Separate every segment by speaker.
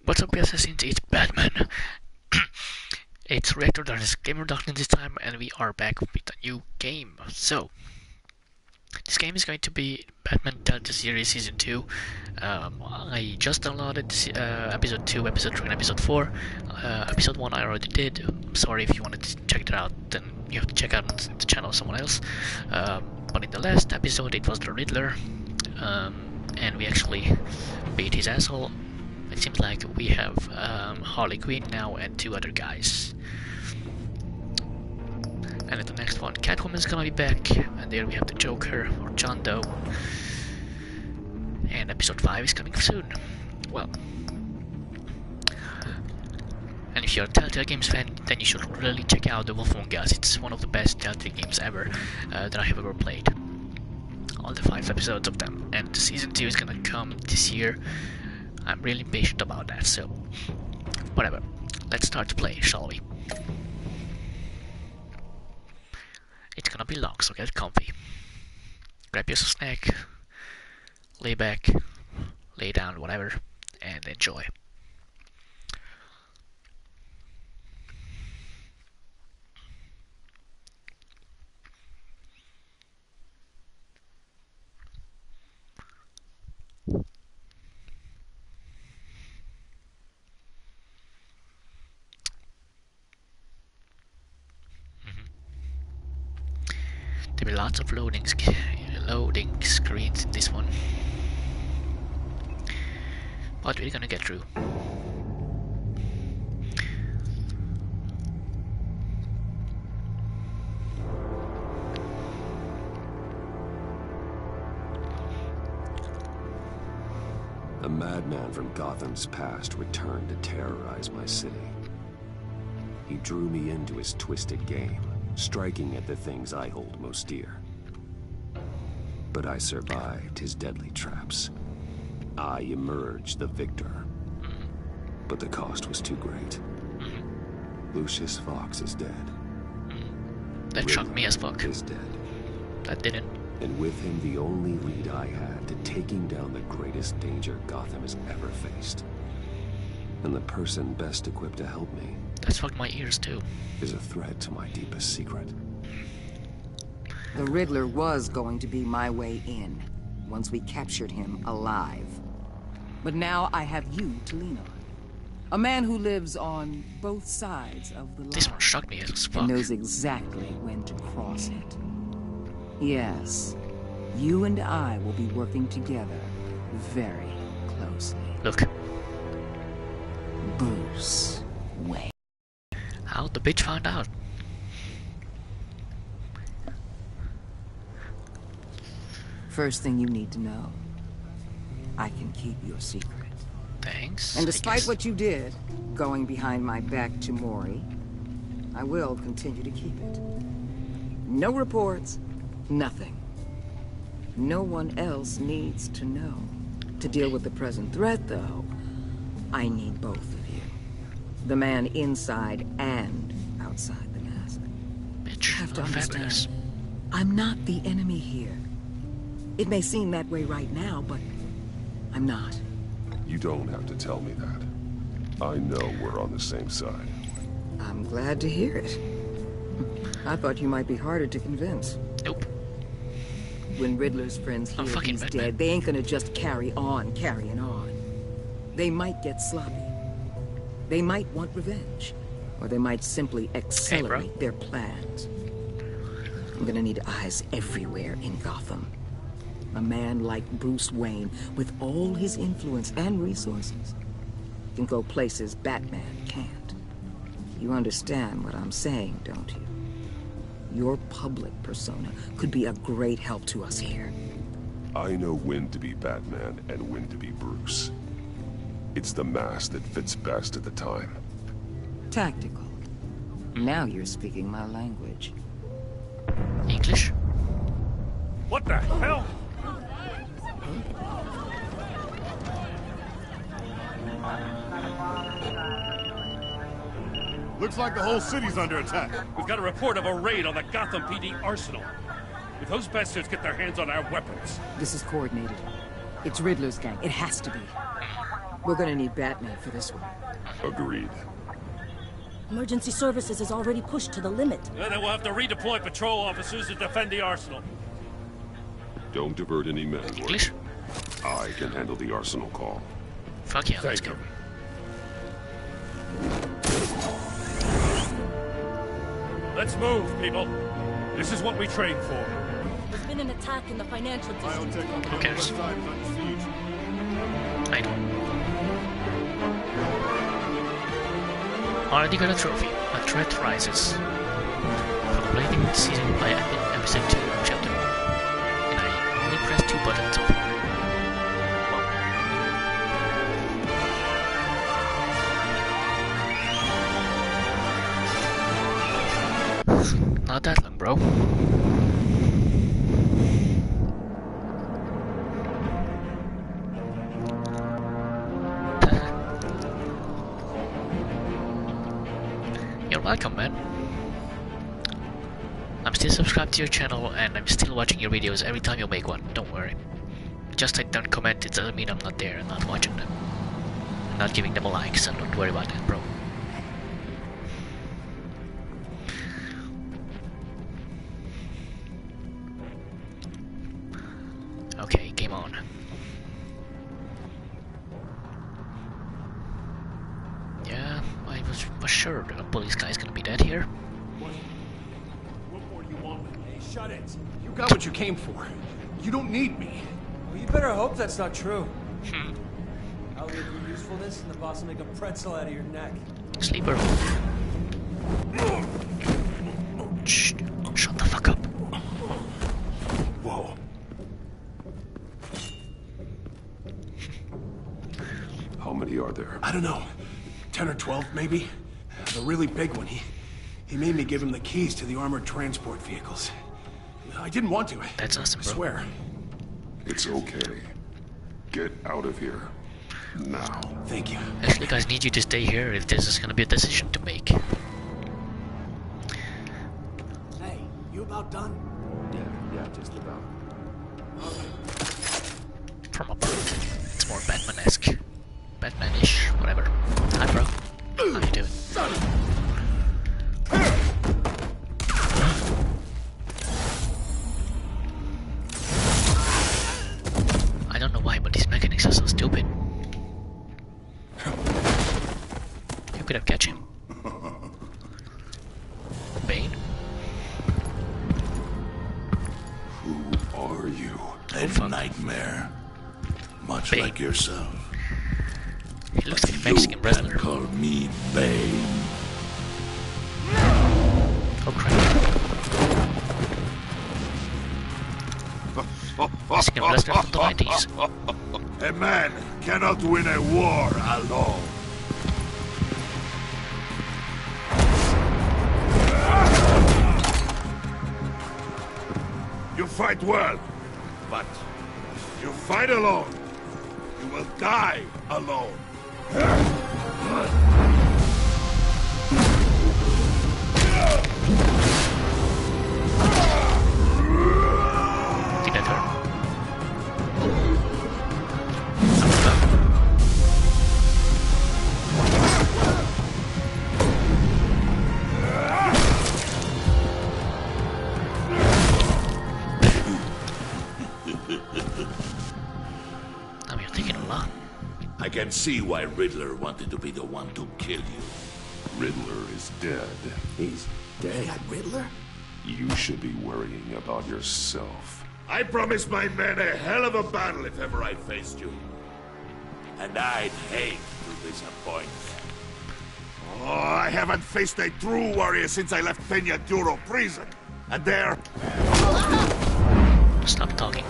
Speaker 1: What's up, assassins? It's Batman. It's Reactor Darkness Gamer Darkness this time, and we are back with a new game. So, this game is going to be Batman Telltale Series Season 2. I just downloaded Episode 2, Episode 3, and Episode 4. Episode 1 I already did. I'm sorry if you wanted to check it out, then you have to check out the channel of someone else. But in the last episode it was the Riddler, and we actually beat his asshole. It seems like we have Harley Quinn now and two other guys. And in the next one, Catwoman's gonna be back, and there we have the Joker, or John Doe. And episode 5 is coming soon. Well, and if you're a Telltale Games fan, then you should really check out The Wolf Among Us. It's one of the best Telltale games ever that I have ever played. All the 5 episodes of them, and season 2 is gonna come this year. I'm really impatient about that, so whatever. Let's start to play, shall we? It's gonna be long, so get comfy. Grab yourself a snack, lay back, lay down, whatever, and enjoy. There will be lots of loading screens in this one, but we're gonna get through.
Speaker 2: A madman from Gotham's past returned to terrorize my city. He drew me into his twisted game, striking at the things I hold most dear. But I survived his deadly traps. I emerged the victor. But the cost was too great. Lucius Fox is dead.
Speaker 1: That shocked me as fuck.
Speaker 2: Is dead.
Speaker 1: That didn't.
Speaker 2: And with him the only lead I had to taking down the greatest danger Gotham has ever faced. And the person best equipped to help me
Speaker 1: That's fucked my ears too.
Speaker 2: is a threat to my deepest secret.
Speaker 3: The Riddler was going to be my way in, once we captured him alive. But now I have you to lean on. A man who lives on both sides of the line.
Speaker 1: This one shocked me as fuck.
Speaker 3: And knows exactly when to cross it. Yes, you and I will be working together very closely.
Speaker 1: Look,
Speaker 3: Bruce Wayne.
Speaker 1: how the bitch found out.
Speaker 3: First thing you need to know, I can keep your secret.
Speaker 1: Thanks.
Speaker 3: And
Speaker 1: I
Speaker 3: despite
Speaker 1: guess.
Speaker 3: what you did, going behind my back to Maury, I will continue to keep it. No reports, nothing. No one else needs to know. To deal with the present threat, though, I need both of you. The man inside and outside the mask.
Speaker 1: Bitch,
Speaker 3: You have to
Speaker 1: I'm
Speaker 3: understand,
Speaker 1: fabulous.
Speaker 3: I'm not the enemy here. It may seem that way right now, but I'm not.
Speaker 4: You don't have to tell me that. I know we're on the same side.
Speaker 3: I'm glad to hear it. I thought you might be harder to convince.
Speaker 1: Nope.
Speaker 3: When Riddler's friends
Speaker 1: I'm
Speaker 3: hear
Speaker 1: fucking
Speaker 3: he's
Speaker 1: Batman.
Speaker 3: dead, they ain't gonna just carry on carrying on. They might get sloppy. They might want revenge. Or they might simply accelerate their plans. I'm gonna need eyes everywhere in Gotham. A man like Bruce Wayne, with all his influence and resources, can go places Batman can't. You understand what I'm saying, don't you? Your public persona could be a great help to us here.
Speaker 4: I know when to be Batman and when to be Bruce. It's the mask that fits best at the time.
Speaker 3: Tactical. Now you're speaking my language.
Speaker 1: English?
Speaker 5: What the hell?
Speaker 6: Looks like the whole city's under attack.
Speaker 5: We've got a report of a raid on the Gotham PD arsenal. If those bastards get their hands on our weapons...
Speaker 3: This is coordinated. It's Riddler's gang. It has to be. We're gonna need Batman for this one.
Speaker 4: Agreed.
Speaker 7: Emergency services is already pushed to the limit.
Speaker 5: Then we'll have to redeploy patrol officers to defend the arsenal.
Speaker 4: Don't divert any men,
Speaker 1: English?
Speaker 4: I can handle the arsenal call.
Speaker 1: Fuck yeah, let's go.
Speaker 5: Let's move, people. This is what we trained for.
Speaker 7: There's been an attack in the financial district.
Speaker 1: Who cares? I don't. Already got a trophy. A threat rises. Completing season by episode 2, chapter 1. And I only pressed 2 buttons so far. Wow. Not that long, bro. You're welcome, man. I'm still subscribed to your channel and I'm still watching your videos every time you make one, don't worry. Just I don't comment, it doesn't mean I'm not there and not watching them. I'm not giving them a like, so don't worry about that, bro. Okay, game on. Yeah, I was sure that a police guy is gonna be dead here.
Speaker 6: What more do you want? Hey, shut it. You got what you came for. You don't need me.
Speaker 8: Well, you better hope that's not true. I'll leave your usefulness and the boss will make a pretzel out of your neck.
Speaker 1: Sleeper. Shh, shut the fuck up.
Speaker 6: Whoa.
Speaker 4: How many are there?
Speaker 6: I don't know. 10 or 12, maybe? The really big one, he made me give him the keys to the armored transport vehicles. I didn't want to.
Speaker 1: That's awesome, bro.
Speaker 6: I swear.
Speaker 4: It's okay. Get out of here. Now.
Speaker 6: Thank you.
Speaker 1: Actually, guys, need you to stay here if this is gonna be a decision to make.
Speaker 6: Hey, you about done?
Speaker 2: Yeah, just about.
Speaker 1: From above. It's more Batman-esque. Batman-ish, whatever. Hi, bro. How you doing? I don't know why, but these mechanics are so stupid. You could have catch him. Bane?
Speaker 4: Who are you?
Speaker 1: fuck.
Speaker 9: Nightmare. Much
Speaker 1: Bane.
Speaker 9: like yourself.
Speaker 1: He looks like a Mexican wrestler.
Speaker 9: You call me Bane.
Speaker 1: Oh crap. Mexican wrestler from the 90s.
Speaker 9: A man cannot win a war alone. You fight well, but you fight alone. You will die alone.
Speaker 1: Did that hurt? Now you're thinking a lot.
Speaker 9: I can see why Riddler wanted to be the one to kill you.
Speaker 4: Riddler is dead.
Speaker 2: He's dead.
Speaker 3: Riddler?
Speaker 4: You should be worrying about yourself.
Speaker 9: I promised my men a hell of a battle if ever I faced you. And I'd hate to disappoint. Oh, I haven't faced a true warrior since I left Peña Duro prison. And there...
Speaker 1: Stop talking.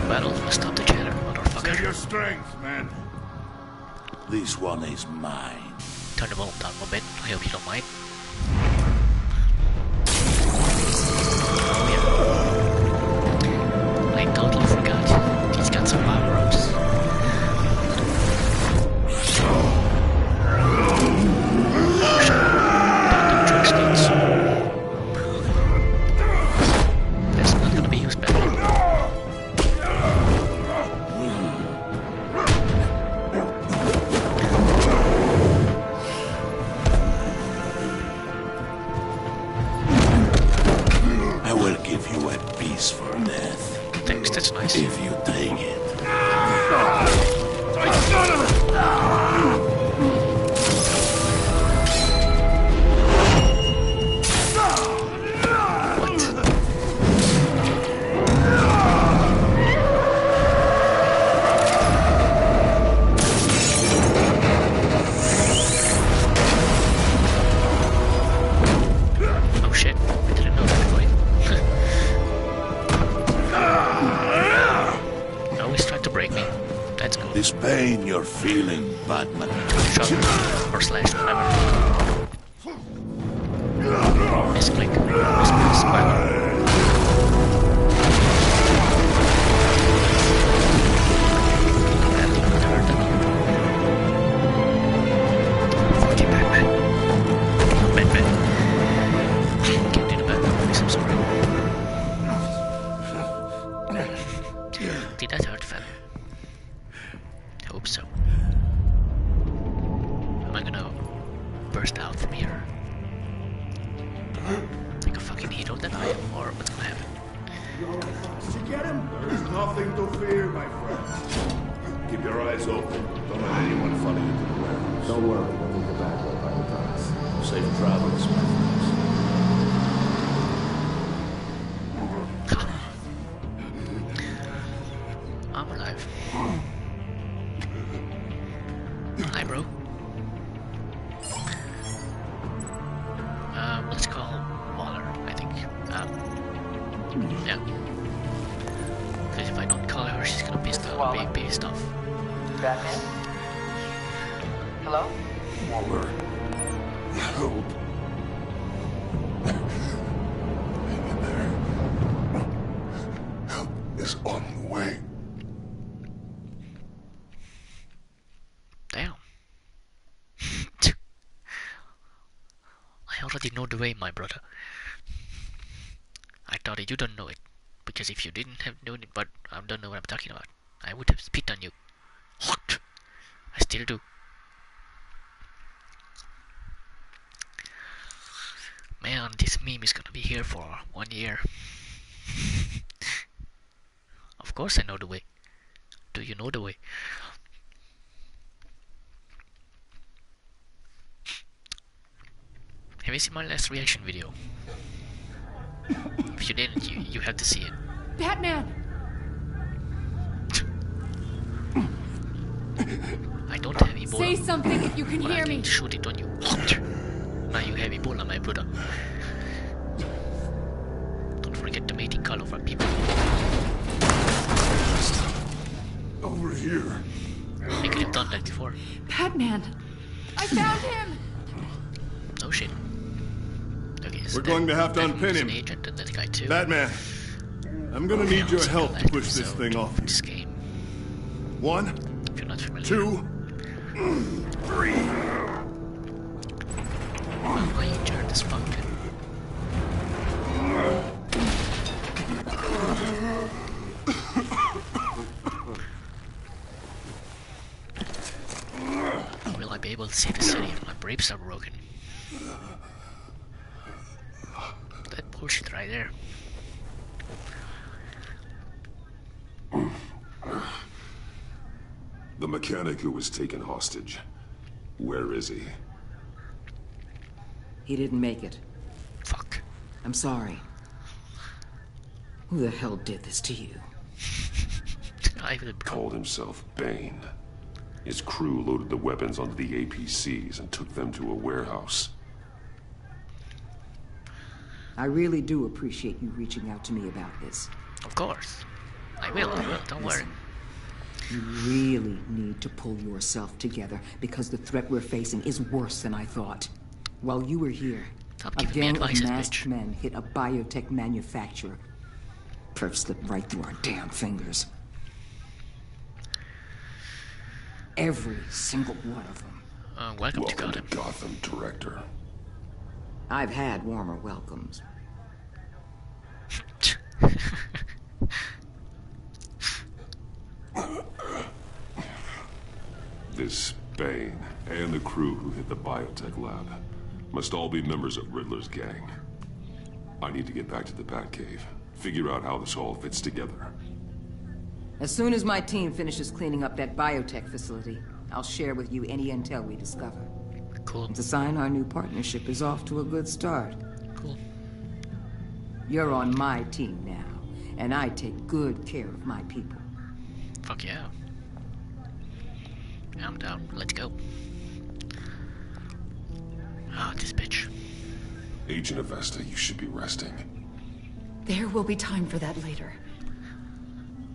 Speaker 1: Battle, stop the chatter,
Speaker 9: Save
Speaker 1: motherfucker.
Speaker 9: your strength, man. This one is mine.
Speaker 1: Turn the volume down a bit, I hope you don't mind. Oh, yeah. I totally forgot. He's got some power-ups.
Speaker 9: feeling, Batman?
Speaker 1: Shot or slash, whatever. Misclick. Mispress square. Fucking Batman. Batman. Can't do the Batman voice, I'm sorry. Did that hurt, fam? Hope so. Am I gonna burst out from here? Like a fucking hero that I am, or what's gonna happen?
Speaker 9: Did you get him? There's nothing to fear, my friend. Keep your eyes open. Don't let anyone follow you to the warehouse.
Speaker 2: Don't worry, we'll leave the back way by the docks.
Speaker 9: Safe travels, my friends.
Speaker 1: I'm alive. Hi, bro. Let's call Waller, I think. Yeah. Because if I don't call her, she's gonna be pissed off.
Speaker 10: Batman? Hello?
Speaker 4: Waller. Help. Hang in there. Help is on the way.
Speaker 1: Damn. I already know the way, my brother. I thought you don't know it. Because if you didn't have known it, but I don't know what I'm talking about, I would have spit on you. Hot. I still do. Man, this meme is gonna be here for 1 year. Of course I know the way. Do you know the way? Have you seen my last reaction video? If you didn't, you have to see it.
Speaker 11: Batman!
Speaker 1: I don't have Ebola.
Speaker 11: Say something if you can
Speaker 1: but
Speaker 11: hear
Speaker 1: I
Speaker 11: me.
Speaker 1: can shoot it on you. Now you have Ebola, my brother. Don't forget the mating call of our people.
Speaker 4: Over here.
Speaker 1: You could have done that before.
Speaker 11: Batman! I found him!
Speaker 1: No shit. Okay, so
Speaker 6: We're going to have to
Speaker 1: that
Speaker 6: unpin
Speaker 1: is
Speaker 6: him.
Speaker 1: an agent and that guy too.
Speaker 6: Batman, I'm gonna need your help to push this thing off you.
Speaker 1: This game.
Speaker 6: 1,
Speaker 1: If you're not familiar.
Speaker 6: 2, 3.
Speaker 1: Why you turned this fuck? Will I be able to see the city if my brakes are broken? That bullshit right there.
Speaker 4: The mechanic who was taken hostage. Where is he?
Speaker 3: He didn't make it.
Speaker 1: Fuck.
Speaker 3: I'm sorry. Who the hell did this to you?
Speaker 1: I will
Speaker 4: Called himself Bane. His crew loaded the weapons onto the APCs and took them to a warehouse.
Speaker 3: I really do appreciate you reaching out to me about this.
Speaker 1: Of course. I will, don't worry.
Speaker 3: You really need to pull yourself together because the threat we're facing is worse than I thought. While you were here,
Speaker 1: Stop
Speaker 3: a
Speaker 1: giving me
Speaker 3: gang of
Speaker 1: advices,
Speaker 3: masked
Speaker 1: bitch.
Speaker 3: men hit a biotech manufacturer. Perf slipped right through our damn fingers. Every single one of them.
Speaker 1: Welcome to
Speaker 4: Welcome
Speaker 1: Gotham.
Speaker 4: to Gotham, Director.
Speaker 3: I've had warmer welcomes.
Speaker 4: This Bane and the crew who hit the biotech lab must all be members of Riddler's gang. I need to get back to the Batcave, figure out how this all fits together.
Speaker 3: As soon as my team finishes cleaning up that biotech facility, I'll share with you any intel we discover.
Speaker 1: Cool.
Speaker 3: It's a sign our new partnership is off to a good start.
Speaker 1: Cool.
Speaker 3: You're on my team now, and I take good care of my people.
Speaker 1: Fuck yeah. I'm down. Let's go. Ah, this bitch.
Speaker 4: Agent Avesta, you should be resting.
Speaker 11: There will be time for that later.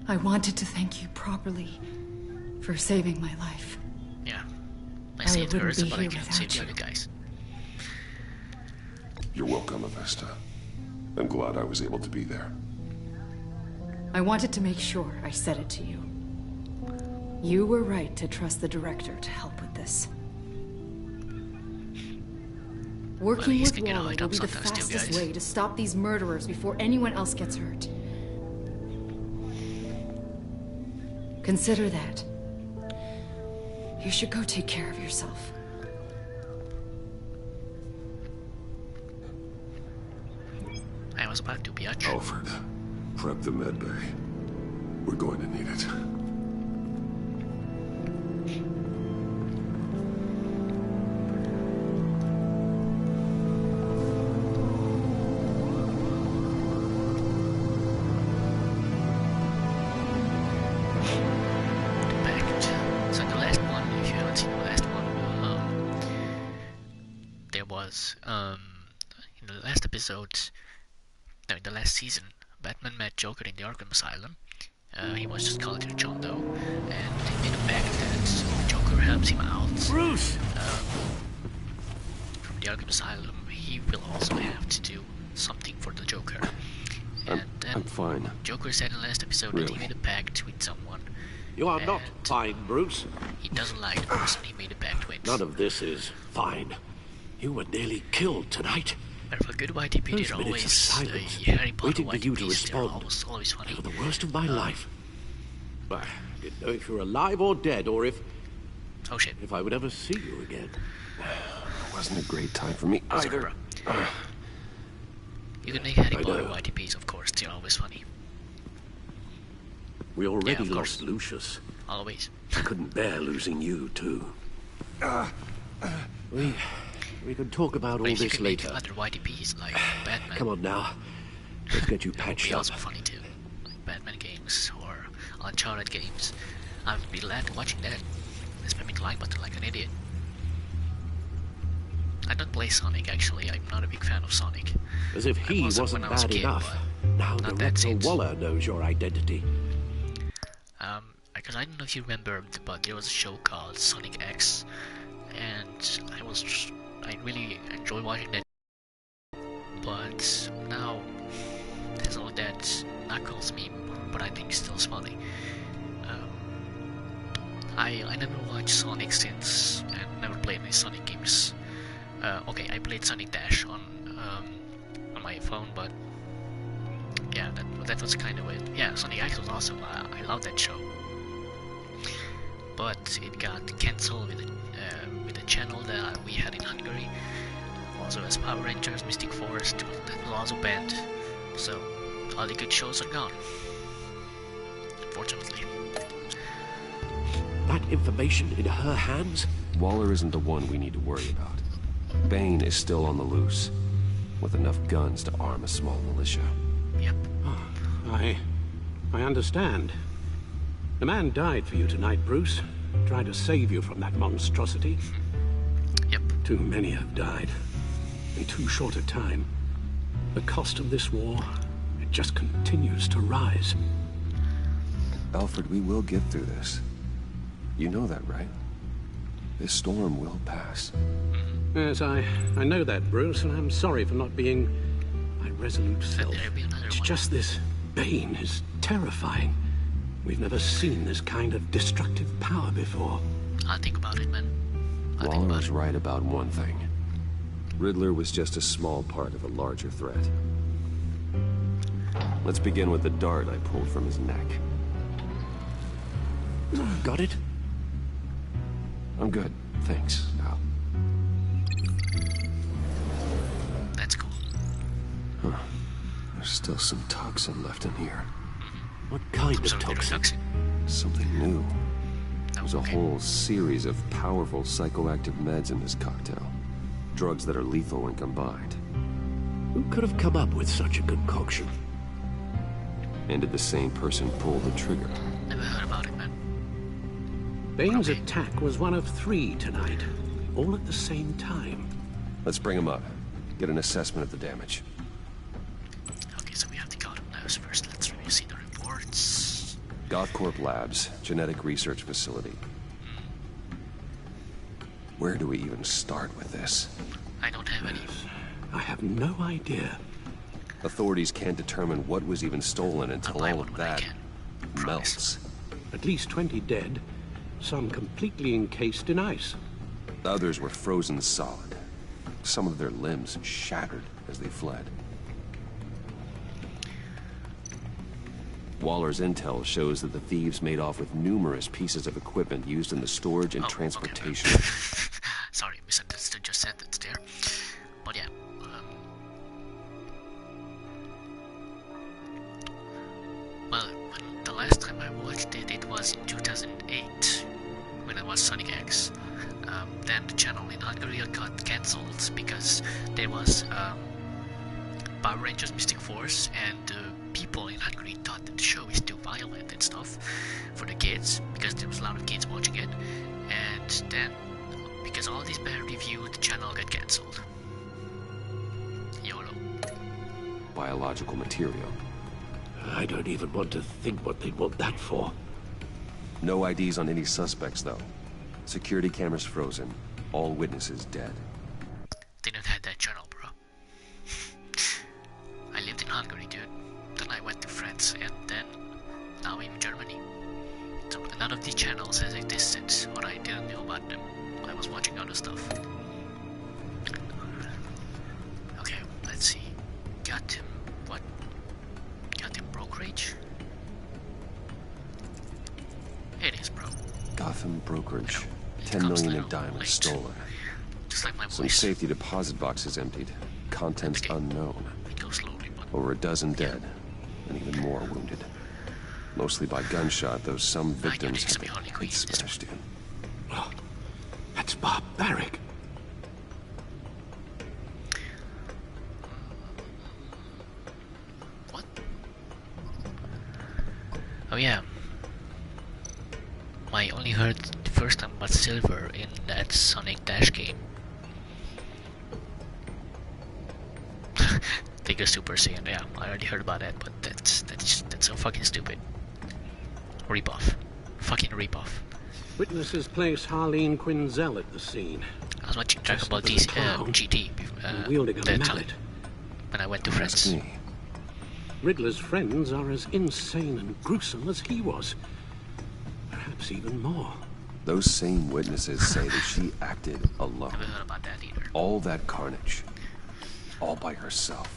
Speaker 11: I wanted to thank you properly for saving my life.
Speaker 1: I
Speaker 11: I
Speaker 1: saved
Speaker 11: wouldn't
Speaker 1: her,
Speaker 11: be
Speaker 1: but I
Speaker 11: here
Speaker 1: can't save
Speaker 11: without
Speaker 1: the
Speaker 11: you.
Speaker 1: other guys.
Speaker 4: You're welcome, Avesta. I'm glad I was able to be there.
Speaker 11: I wanted to make sure I said it to you. You were right to trust the director to help with this. Working
Speaker 1: he's
Speaker 11: with
Speaker 1: gonna get
Speaker 11: Waller
Speaker 1: hide
Speaker 11: will
Speaker 1: up
Speaker 11: be the
Speaker 1: sometimes too,
Speaker 11: fastest
Speaker 1: guys.
Speaker 11: way to stop these murderers before anyone else gets hurt. Consider that. You should go take care of yourself.
Speaker 1: I was about to, bitch.
Speaker 4: Alfred, prep the med bay. We're going to need it.
Speaker 1: So the last one, if you haven't seen the last one, there was in the last episode, no, in the last season, Batman met Joker in the Arkham Asylum. He was just called to John Doe, and they made a pact that Joker helps him out.
Speaker 9: Bruce!
Speaker 1: From the Arkham Asylum, he will also have to do something for the Joker. And then
Speaker 2: I'm fine.
Speaker 1: Joker said in the last episode that he made a pact with someone.
Speaker 10: You are not
Speaker 1: and
Speaker 10: fine, Bruce.
Speaker 1: He doesn't like the person he made a pact with.
Speaker 10: None of this is fine. You were nearly killed tonight.
Speaker 1: But for good YTP,
Speaker 10: Those
Speaker 1: they're
Speaker 10: minutes
Speaker 1: always
Speaker 10: of silence,
Speaker 1: Harry Potter
Speaker 10: waiting for you to
Speaker 1: YTPs, they're
Speaker 10: respond.
Speaker 1: always funny.
Speaker 10: They were the worst of my life. I didn't know if you were alive or dead, or if
Speaker 1: Oh shit.
Speaker 10: if I would ever see you again.
Speaker 2: It wasn't a great time for me
Speaker 1: Sorry,
Speaker 2: either.
Speaker 1: bro. You can make Harry
Speaker 10: I
Speaker 1: Potter
Speaker 10: know.
Speaker 1: YTPs, of course, they're always funny.
Speaker 10: We already
Speaker 1: of course.
Speaker 10: lost Lucius.
Speaker 1: Always.
Speaker 10: I couldn't bear losing you, too. We can talk about all
Speaker 1: But if you
Speaker 10: this
Speaker 1: can make
Speaker 10: later.
Speaker 1: other YTPs like Batman,
Speaker 10: Come on now. Let's get you
Speaker 1: it would
Speaker 10: patched
Speaker 1: be
Speaker 10: up.
Speaker 1: also funny too. Like Batman games or Uncharted games. I would be glad to watching that. Spamming the like button like an idiot. I don't play Sonic actually, I'm not a big fan of Sonic.
Speaker 10: As if he
Speaker 1: wasn't
Speaker 10: wasn't
Speaker 1: when I was a
Speaker 10: bad
Speaker 1: kid,
Speaker 10: enough.
Speaker 1: but
Speaker 10: Now
Speaker 1: not that
Speaker 10: Director
Speaker 1: since.
Speaker 10: Waller knows your identity.
Speaker 1: Because I don't know if you remember, but there was a show called Sonic X, and I really enjoy watching that. But now there's all that Knuckles meme, but I think still funny. I never watched Sonic since, and never played any Sonic games. Okay, I played Sonic Dash on my phone, but yeah, that was kind of it. Yeah, Sonic X was awesome. I love that show. But it got cancelled with the channel that we had in Hungary. Also as Power Rangers, Mystic Force, that was also banned. So all the good shows are gone. Unfortunately.
Speaker 10: That information in her hands?
Speaker 2: Waller isn't the one we need to worry about. Bane is still on the loose, with enough guns to arm a small militia.
Speaker 1: Yep.
Speaker 12: I understand. The man died for you tonight, Bruce. Tried to save you from that monstrosity.
Speaker 1: Yep.
Speaker 12: Too many have died. In too short a time. The cost of this war, it just continues to rise.
Speaker 2: Alfred, we will get through this. You know that, right? This storm will pass.
Speaker 12: Yes, I know that, Bruce, and I'm sorry for not being my resolute self.
Speaker 1: There'll be another
Speaker 12: It's
Speaker 1: one.
Speaker 12: just this Bane is terrifying. We've never seen this kind of destructive power before.
Speaker 1: I'll think about it, man. I'll think
Speaker 2: Waller
Speaker 1: about
Speaker 2: was
Speaker 1: it.
Speaker 2: right about one thing. Riddler was just a small part of a larger threat. Let's begin with the dart I pulled from his neck.
Speaker 10: Got it?
Speaker 2: I'm good, thanks, Al.
Speaker 1: That's cool.
Speaker 2: There's still some toxin left in here.
Speaker 10: What kind of
Speaker 1: Some
Speaker 10: toxin?
Speaker 2: Something new. There's a
Speaker 1: Okay.
Speaker 2: whole series of powerful psychoactive meds in this cocktail. Drugs that are lethal when combined.
Speaker 10: Who could have come up with such a concoction?
Speaker 2: And did the same person pull the trigger?
Speaker 1: Never heard about it, man.
Speaker 12: Bane's
Speaker 1: Okay.
Speaker 12: attack was one of 3 tonight, all at the same time.
Speaker 2: Let's bring him up. Get an assessment of the damage.
Speaker 1: Okay, so we have to go to those first. Let's review see the reports.
Speaker 2: GothCorp Labs, genetic research facility. Where do we even start with this?
Speaker 1: I don't have any.
Speaker 12: I have no idea.
Speaker 2: Authorities can't determine what was even stolen until all of that melts.
Speaker 12: At least 20 dead, some completely encased in ice.
Speaker 2: Others were frozen solid. Some of their limbs shattered as they fled. Waller's intel shows that the thieves made off with numerous pieces of equipment used in the storage and transportation.
Speaker 1: Okay. Sorry, misunderstood your sentence there. But yeah. Well, the last time I watched it, it was in 2008, when I watched Sonic X. Then the channel in Hungary got cancelled because there was Power Rangers Mystic Force, and people in Hungary thought that the show is too violent and stuff for the kids, because there was a lot of kids watching it. And then, because all these bad reviews, the channel got cancelled. YOLO.
Speaker 2: Biological material.
Speaker 10: I don't even want to think what they'd want that for.
Speaker 2: No IDs on any suspects, though. Security cameras frozen. All witnesses dead.
Speaker 1: Didn't have that channel, bro. I lived in Hungary, dude. Then I went to France, and then now I'm in Germany. So none of these channels has existed, or I didn't know about them. I was watching other stuff. Okay, let's see. Gotham, what? Gotham brokerage? It is, bro.
Speaker 2: Gotham brokerage. 10 million in diamonds stolen.
Speaker 1: Just like my voice.
Speaker 2: Some safety deposit boxes emptied. Contents unknown.
Speaker 1: Go slowly, but
Speaker 2: Over a dozen dead, and even more wounded. Mostly by gunshot, though some victims have been smashed in.
Speaker 12: Oh, that's barbaric.
Speaker 1: What? Oh yeah. I only heard the first time about silver in that Sonic Dash game. Take a Super Saiyan, yeah, I already heard about that, but that's so fucking stupid. Ripoff. Fucking ripoff.
Speaker 12: Witnesses place Harleen Quinzel at the scene.
Speaker 1: I was watching Dragon Ball GT
Speaker 12: wielding a
Speaker 1: that
Speaker 12: mallet.
Speaker 1: time, when I went to France.
Speaker 12: Riddler's friends are as insane and gruesome as he was. Perhaps even more.
Speaker 2: Those same witnesses say that she acted alone.
Speaker 1: Never heard about that either.
Speaker 2: All that carnage. All by herself.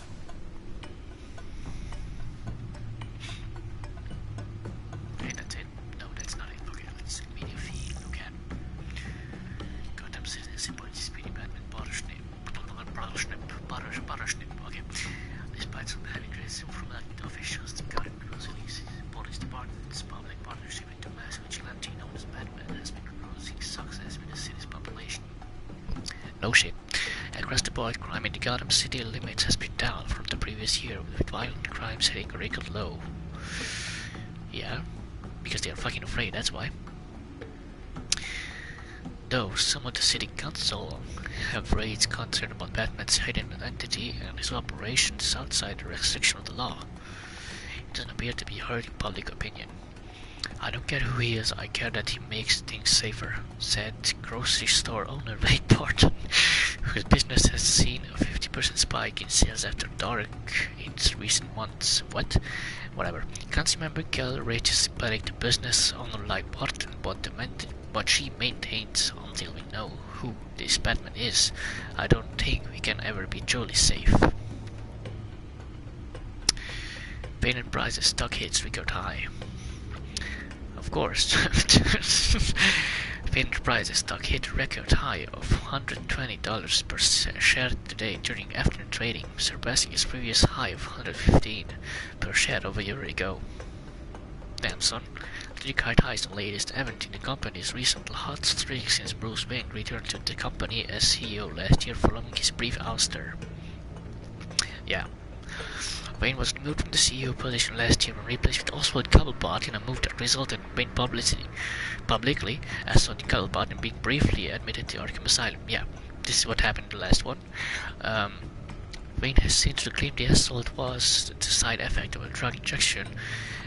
Speaker 1: Okay, that's it. No, that's not it. Okay, let's media feed. Okay. Gotham City, Speedy Batman, Battleship. Okay. Despite some heavy criticism from elected officials, the Gotham Police Department's public partnership into mass vigilante known as Batman has been cruising success with the city's population. No shit. Across the board, crime in the Gotham City limits has been down from the previous year, with violent crimes hitting a record low. Yeah, because they are fucking afraid, that's why. Though some of the city council have raised concern about Batman's hidden identity and his operations outside the restriction of the law, it doesn't appear to be hurting public opinion. I don't care who he is, I care that he makes things safer, said grocery store owner Ray Barton, whose business has seen a 50% spike in sales after dark in recent months. What? Whatever. Council member Kel Rage is sympathetic to business owner like Barton, but she maintains until we know who this Batman is, I don't think we can ever be truly safe. Pain and Price's stock hits record high. Of course. Pain and Price's stock hit record high of $120 per share today during afternoon trading, surpassing its previous high of $115 per share over a year ago. Damn son. The record high is the latest event in the company's recent hot streak since Bruce Wayne returned to the company as CEO last year following his brief ouster. Yeah. Wayne was removed from the CEO position last year and replaced with Oswald Cobblepot in a move that resulted in Wayne publicly, as Sonny Cobblepot being briefly admitted to Arkham Asylum. Yeah, this is what happened in the last one. Wayne has since reclaimed the assault was the side effect of a drug injection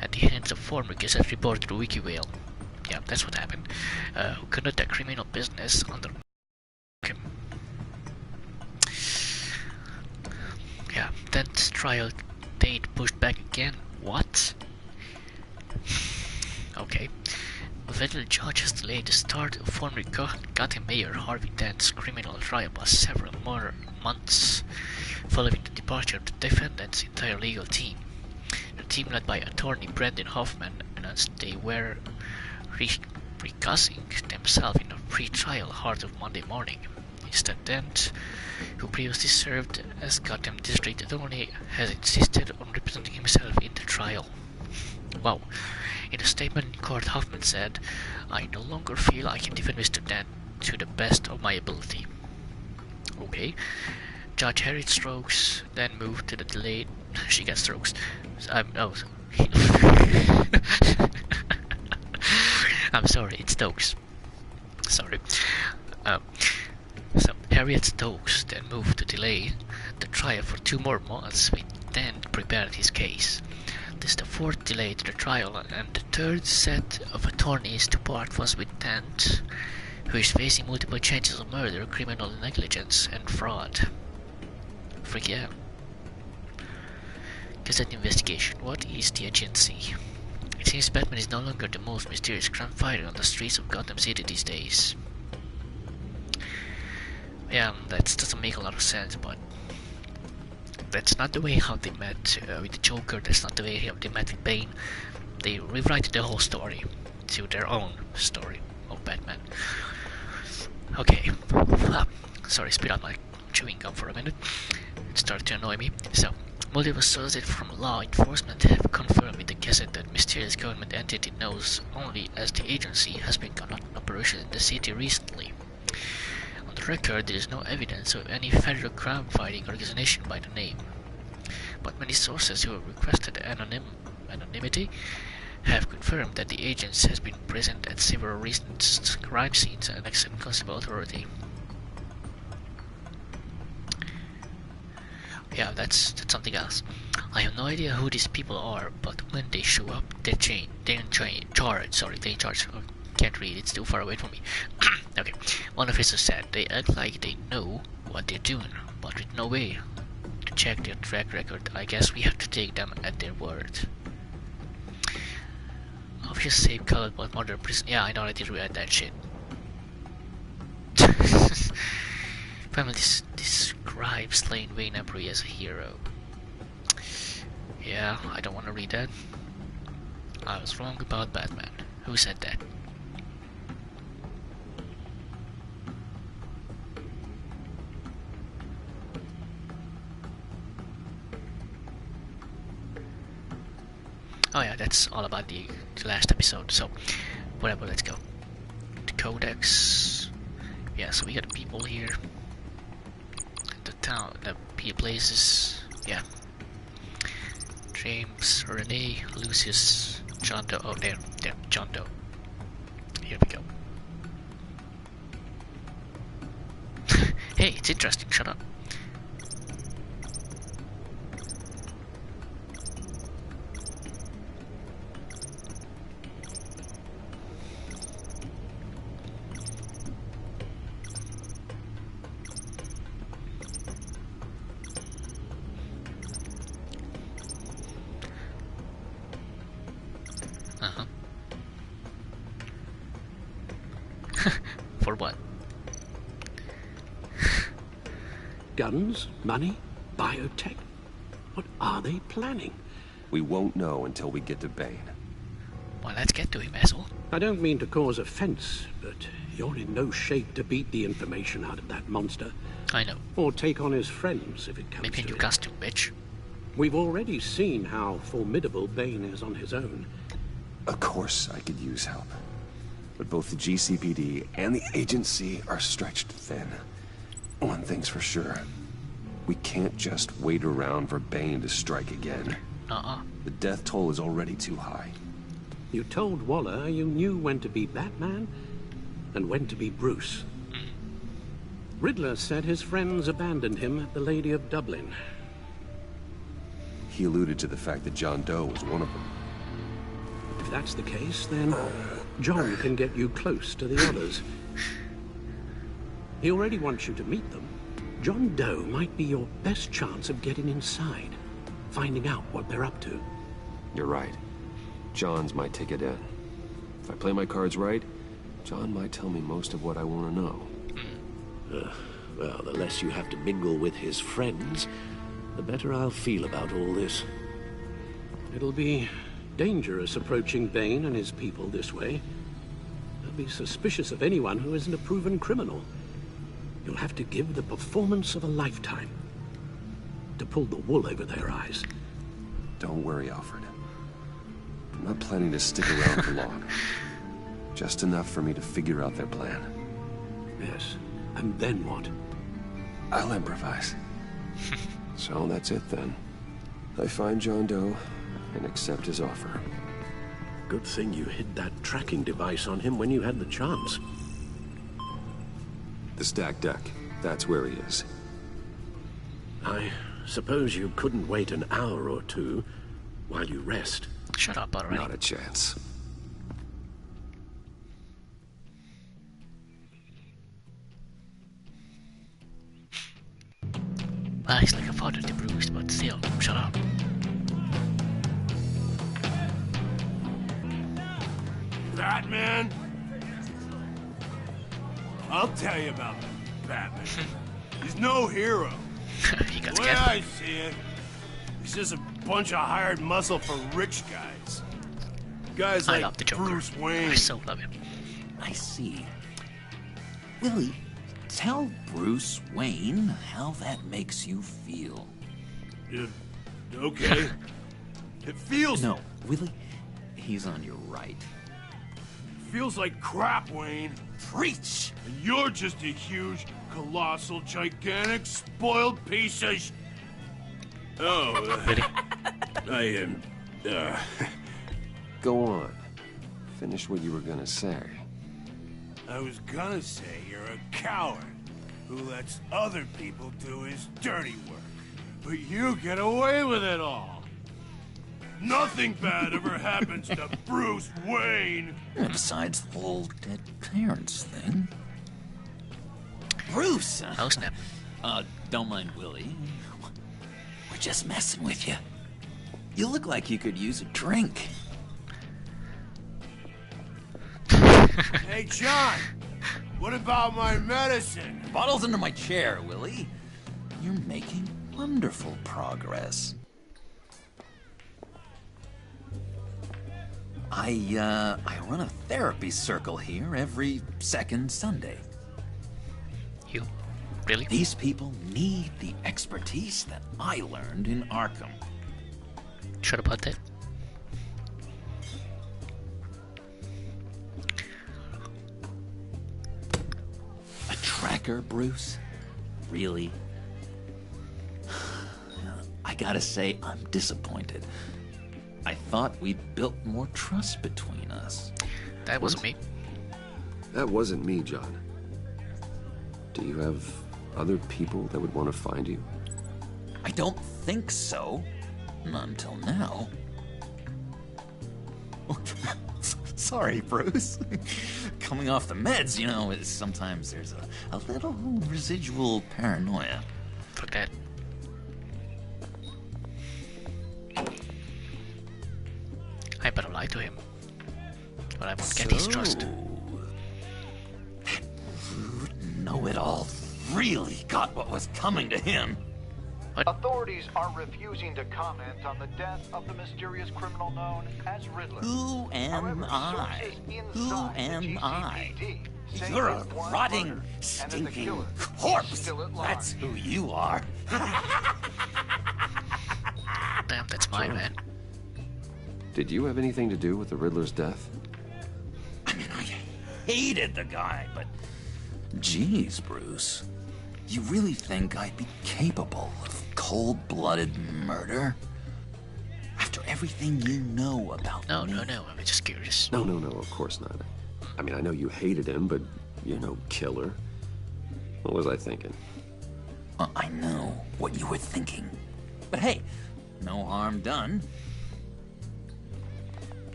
Speaker 1: at the hands of former Gazette reporter Wiki Whale. Yeah, that's what happened. Who conducted a criminal business under Okay. Yeah, then trial date pushed back again. What? Okay. The federal judge has delayed the start of former Gotham Mayor Harvey Dent's criminal trial by several more months, following the departure of the defendant's entire legal team. The team, led by attorney Brendan Hoffman, announced they were recusing themselves in a pre-trial heart of Monday morning. Instead, Dent, who previously served as Gotham District Attorney, has insisted on representing himself in the trial. Wow. In a statement in court, Hoffman said, "I no longer feel I can defend Mr. Dent to the best of my ability." Okay. Judge Harriet Stokes then moved to the delayed... She got strokes. Oh. I'm sorry, it's Stokes. Sorry. So Harriet Stokes then moved to delay the trial for 2 more months, with Dent prepared his case. This is the 4th delay to the trial, and the 3rd set of attorneys to part was with Dent, who is facing multiple charges of murder, criminal negligence, and fraud. Freak yeah. Gazette investigation. What is the agency? It seems Batman is no longer the most mysterious crime fighter on the streets of Gotham City these days. Yeah, that doesn't make a lot of sense, but that's not the way how they met with the Joker. That's not the way how they met with Bane. They rewrite the whole story to their own story of Batman. Okay, sorry, spit out my chewing gum for a minute. It started to annoy me. So, multiple sources from law enforcement have confirmed with the Gazette that mysterious government entity known only as the agency has been conducting operations in the city recently. On the record, there is no evidence of any federal crime-fighting organization by the name, but many sources who have requested anonymity have confirmed that the agency has been present at several recent crime scenes and accepted constable authority. Yeah, that's something else. I have no idea who these people are, but when they show up, they're in charge. Sorry, they're in charge. I can't read, it's too far away from me. Okay, one officer said they act like they know what they're doing, but with no way to check their track record. I guess we have to take them at their word. Officials say colored but murder prison. Yeah, I know, I did read that shit. Family describes Lane Wayne Embry as a hero. Yeah, I don't want to read that. I was wrong about Batman. Who said that? Oh yeah, that's all about the last episode, so whatever, let's go. The Codex. Yeah, so we got people here. The town, the places, yeah. James, Renee, Lucius, John Doe. Oh, there, John Doe. Here we go. Hey, it's interesting, shut up. For what?
Speaker 12: Guns, money, biotech. What are they planning?
Speaker 2: We won't know until we get to Bane.
Speaker 1: Well, let's get to him, asshole.
Speaker 12: I don't mean to cause offense, but you're in no shape to beat the information out of that monster.
Speaker 1: I know.
Speaker 12: Or take on his friends if it comes
Speaker 1: Maybe
Speaker 12: to
Speaker 1: you
Speaker 12: it.
Speaker 1: costume, bitch.
Speaker 12: We've already seen how formidable Bane is on his own.
Speaker 2: Of course I could use help. But both the GCPD and the agency are stretched thin. One thing's for sure. We can't just wait around for Bane to strike again. The death toll is already too high.
Speaker 12: You told Waller you knew when to be Batman and when to be Bruce. Riddler said his friends abandoned him at the Lady of Dublin.
Speaker 2: He alluded to the fact that John Doe was one of them.
Speaker 12: If that's the case, then John can get you close to the others. He already wants you to meet them. John Doe might be your best chance of getting inside, finding out what they're up to.
Speaker 2: You're right. John's my ticket in. If I play my cards right, John might tell me most of what I want to know.
Speaker 12: Well, the less you have to mingle with his friends, the better I'll feel about all this. It'll be dangerous approaching Bane and his people this way. They'll be suspicious of anyone who isn't a proven criminal. You'll have to give the performance of a lifetime to pull the wool over their eyes.
Speaker 2: Don't worry, Alfred. I'm not planning to stick around for long. Just enough for me to figure out their plan.
Speaker 12: Yes, and then what?
Speaker 2: I'll improvise. So that's it then. I find John Doe and accept his offer.
Speaker 12: Good thing you hid that tracking device on him when you had the chance.
Speaker 2: The stacked deck. That's where he is.
Speaker 12: I suppose you couldn't wait an hour or two while you rest.
Speaker 1: Shut up already.
Speaker 2: Not a chance.
Speaker 1: Well, he's like a father to Bruce, but still, shut up.
Speaker 6: Batman? I'll tell you about Batman. He's no hero.
Speaker 1: He got
Speaker 6: The way
Speaker 1: scared.
Speaker 6: I see it, he's just a bunch of hired muscle for rich guys. Guys
Speaker 1: I
Speaker 6: like
Speaker 1: love the Joker.
Speaker 6: Bruce Wayne.
Speaker 1: I so love him.
Speaker 13: I see. Willie, tell Bruce Wayne how that makes you feel.
Speaker 6: Okay. It feels...
Speaker 13: No, Willie, he's on your right.
Speaker 6: feels like crap, Wayne.
Speaker 13: Preach!
Speaker 6: And you're just a huge, colossal, gigantic, spoiled piece of
Speaker 1: Really?
Speaker 6: I am...
Speaker 2: Go on. Finish what you were gonna say.
Speaker 6: I was gonna say you're a coward who lets other people do his dirty work. But you get away with it all. Nothing bad ever happens to Bruce Wayne.
Speaker 13: And besides the whole dead parents thing. Bruce!
Speaker 1: Oh, snap.
Speaker 13: Don't mind Willie. We're just messing with you. You look like you could use a drink.
Speaker 6: Hey, John. What about my medicine?
Speaker 13: Bottle's under my chair, Willie. You're making wonderful progress. I run a therapy circle here every second Sunday.
Speaker 1: You? Really?
Speaker 13: These people need the expertise that I learned in Arkham.
Speaker 1: Sure about that?
Speaker 13: A tracker, Bruce? Really? I gotta say, I'm disappointed. I thought we'd built more trust between us.
Speaker 1: That wasn't me.
Speaker 2: That wasn't me, John. Do you have other people that would want to find you?
Speaker 13: I don't think so. Not until now. Sorry, Bruce. Coming off the meds, you know, sometimes there's a little residual paranoia.
Speaker 1: Fuck that. I better lie to him. But I won't get his trust.
Speaker 13: Know-it-all really got what was coming to him.
Speaker 1: What?
Speaker 14: Authorities are refusing to comment on the death of the mysterious criminal known as Riddler.
Speaker 13: Who am I? Who am I? You're a rotting, stinking corpse. That's who you are.
Speaker 1: Damn, that's mine, man.
Speaker 2: Did you have anything to do with the Riddler's death?
Speaker 13: I mean, I hated the guy, but... Geez, Bruce. You really think I'd be capable of cold-blooded murder? After everything you know about me?
Speaker 1: No, I'm just curious.
Speaker 2: No, of course not. I mean, I know you hated him, but you're no killer. What was I thinking?
Speaker 13: I know what you were thinking. But hey, no harm done.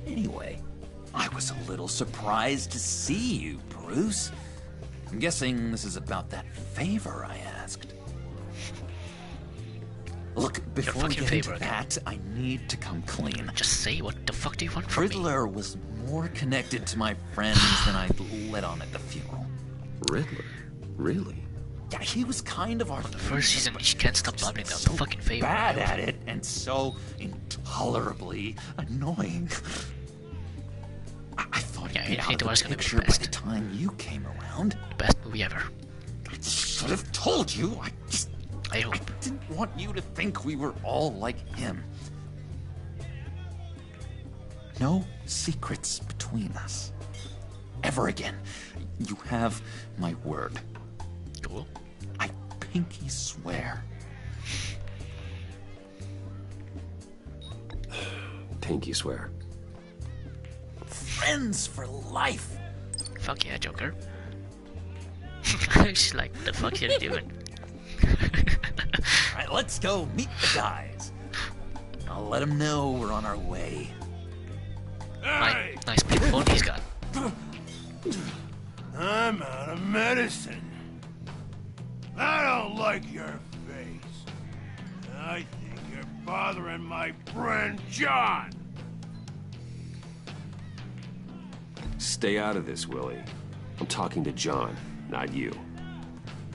Speaker 13: Anyway, I was a little surprised to see you, Bruce. I'm guessing this is about that favor I asked. Look, before we get into that, I need to come clean.
Speaker 1: Just say what the fuck do you want from me?
Speaker 13: Riddler was more connected to my friends than I'd let on at the funeral.
Speaker 2: Riddler? Really?
Speaker 13: Yeah, he was kind of our
Speaker 1: the first season, she can't stop babbling down the fucking favor.
Speaker 13: Bad at it, and so intolerably annoying. I thought he'd be out of the picture by the time you came around.
Speaker 1: The best movie ever.
Speaker 13: I should have told you.
Speaker 1: I hope.
Speaker 13: I didn't want you to think we were all like him. No secrets between us. Ever again. You have my word.
Speaker 1: Cool.
Speaker 13: I pinky swear.
Speaker 2: Pinky swear.
Speaker 13: Friends for life.
Speaker 1: Fuck yeah, Joker. She's like, what the fuck are you doing?
Speaker 13: Alright, let's go meet the guys. I'll let them know we're on our way.
Speaker 6: Hey!
Speaker 1: Nice big phone he's got.
Speaker 6: I'm out of medicine. I don't like your face. I think you're bothering my friend John.
Speaker 2: Stay out of this, Willie. I'm talking to John, not you.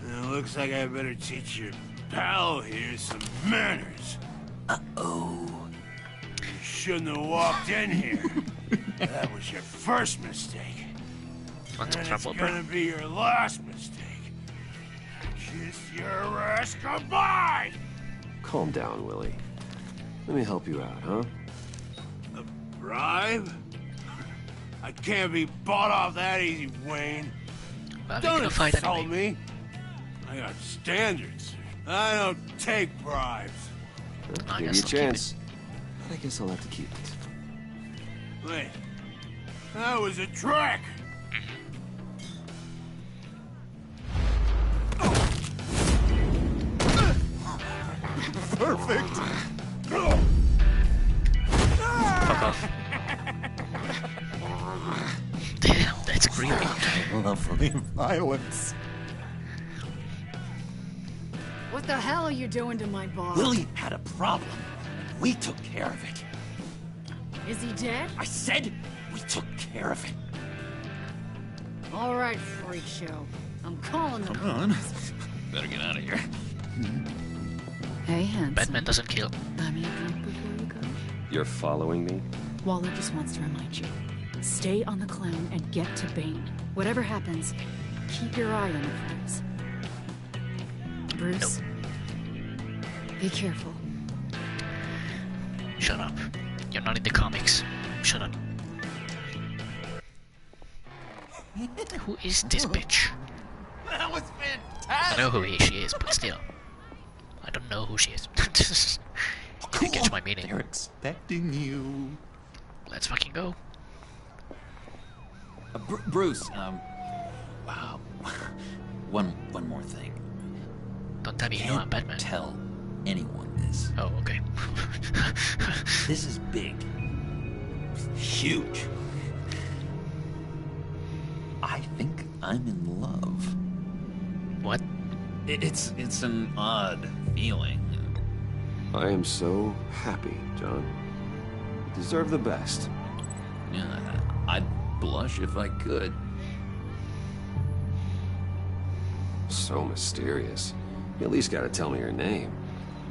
Speaker 6: It looks like I better teach your pal here some manners.
Speaker 13: Uh-oh.
Speaker 6: You shouldn't have walked in here. That was your first mistake. And it's gonna be your last mistake. Kiss your ass goodbye!
Speaker 2: Calm down, Willie. Let me help you out, huh?
Speaker 6: A bribe? I can't be bought off that easy, Wayne. Don't insult me. I got standards. I don't take bribes.
Speaker 2: Give you a chance. But I guess I'll have to keep it.
Speaker 6: Wait. That was a trick!
Speaker 9: Perfect!
Speaker 1: Fuck off. Damn, that's creepy.
Speaker 9: Lovely violence.
Speaker 11: What the hell are you doing to my boss?
Speaker 13: Willie had a problem. We took care of it.
Speaker 11: Is he dead?
Speaker 13: I said we took care of it.
Speaker 11: All right, freak show. I'm calling the
Speaker 13: Come on. Better get out of here.
Speaker 11: Hey, handsome.
Speaker 1: Batman doesn't kill.
Speaker 11: Buy me a drink before you go.
Speaker 2: You're following me?
Speaker 11: Waller just wants to remind you. Stay on the clown and get to Bane. Whatever happens, keep your eye on the prize. Bruce, be careful.
Speaker 1: Shut up. You're not in the comics. Shut up. Who is this bitch?
Speaker 13: That was fantastic!
Speaker 1: I know who she is, but still. I don't know who she is. You didn't catch my meaning.
Speaker 13: They're expecting you.
Speaker 1: Let's fucking go.
Speaker 13: Bruce, wow. One more thing.
Speaker 1: Don't tell me you know I'm Batman.
Speaker 13: Tell anyone this.
Speaker 1: Oh, okay.
Speaker 13: This is big. Huge. I think I'm in love.
Speaker 1: What?
Speaker 13: It's an odd feeling.
Speaker 2: I am so happy, John. You deserve the best.
Speaker 13: Yeah, I'd blush if I could.
Speaker 2: So mysterious. You at least gotta tell me her name.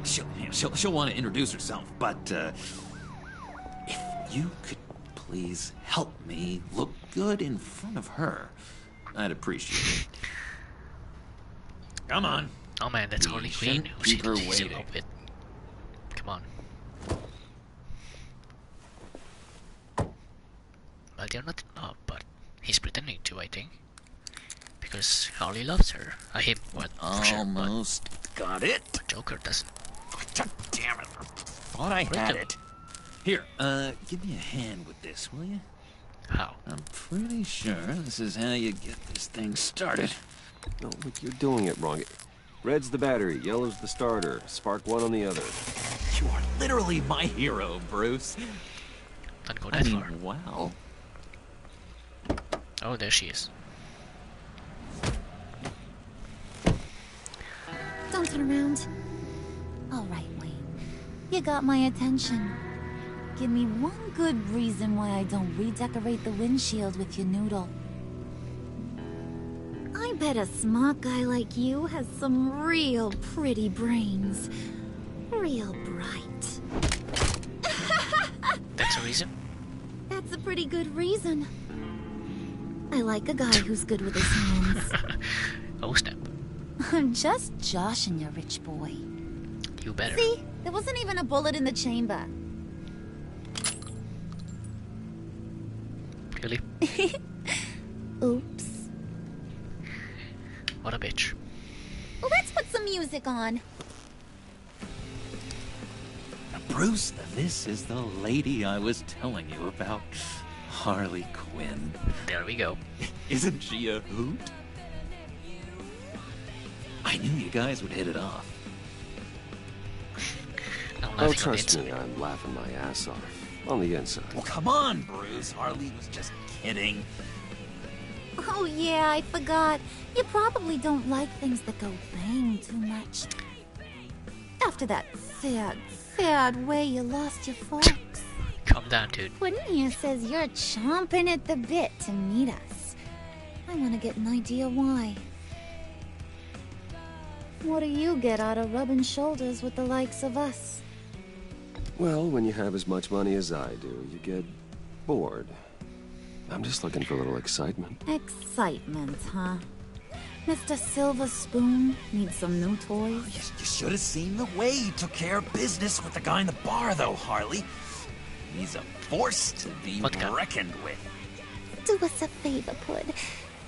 Speaker 13: She'll want to introduce herself, but if you could please help me look good in front of her, I'd appreciate it. Come on.
Speaker 1: Oh man, that's Harley Quinn.
Speaker 13: Keep her
Speaker 1: She's in
Speaker 13: waiting.
Speaker 1: love with. Come on. Well, they're not in love, but he's pretending to, I think. Because Harley loves her. Him, what?
Speaker 13: Almost got it.
Speaker 1: But Joker doesn't.
Speaker 13: God damn it. I thought I had it. Here, give me a hand with this, will you?
Speaker 1: How?
Speaker 13: I'm pretty sure this is how you get this thing started.
Speaker 2: No, look, you're doing it wrong. Red's the battery, yellow's the starter. Spark one on the other.
Speaker 13: You are literally my hero, Bruce.
Speaker 1: Don't go that far.
Speaker 13: Wow.
Speaker 1: Oh, there she is.
Speaker 15: dancing around? All right, Wayne. You got my attention. Give me one good reason why I don't redecorate the windshield with your noodle. I bet a smart guy like you has some real pretty brains. Real bright.
Speaker 1: That's a reason?
Speaker 15: That's a pretty good reason. I like a guy who's good with his hands.
Speaker 1: Oh, snap.
Speaker 15: I'm just joshing you, rich boy.
Speaker 1: You better.
Speaker 15: See? There wasn't even a bullet in the chamber.
Speaker 1: Really?
Speaker 15: Oops.
Speaker 1: What a bitch.
Speaker 15: Well, let's put some music on.
Speaker 13: Bruce, this is the lady I was telling you about. Harley Quinn.
Speaker 1: There we go.
Speaker 13: Isn't she a hoot? I knew you guys would hit it off.
Speaker 2: Oh, trust me, I'm laughing my ass off. On the inside.
Speaker 13: Well, come on, Bruce. Harley was just kidding.
Speaker 15: Oh, yeah, I forgot. You probably don't like things that go bang too much. After that sad way you lost your folks.
Speaker 1: Calm down, dude.
Speaker 15: Puddin' here says you're chomping at the bit to meet us. I want to get an idea why. What do you get out of rubbing shoulders with the likes of us?
Speaker 2: Well, when you have as much money as I do, you get bored. I'm just looking for a little excitement.
Speaker 15: Excitement, huh? Mr. Silver Spoon needs some new toys?
Speaker 13: You should have seen the way he took care of business with the guy in the bar, though, Harley. He's a force to be reckoned with.
Speaker 15: Do us a favor, Pud.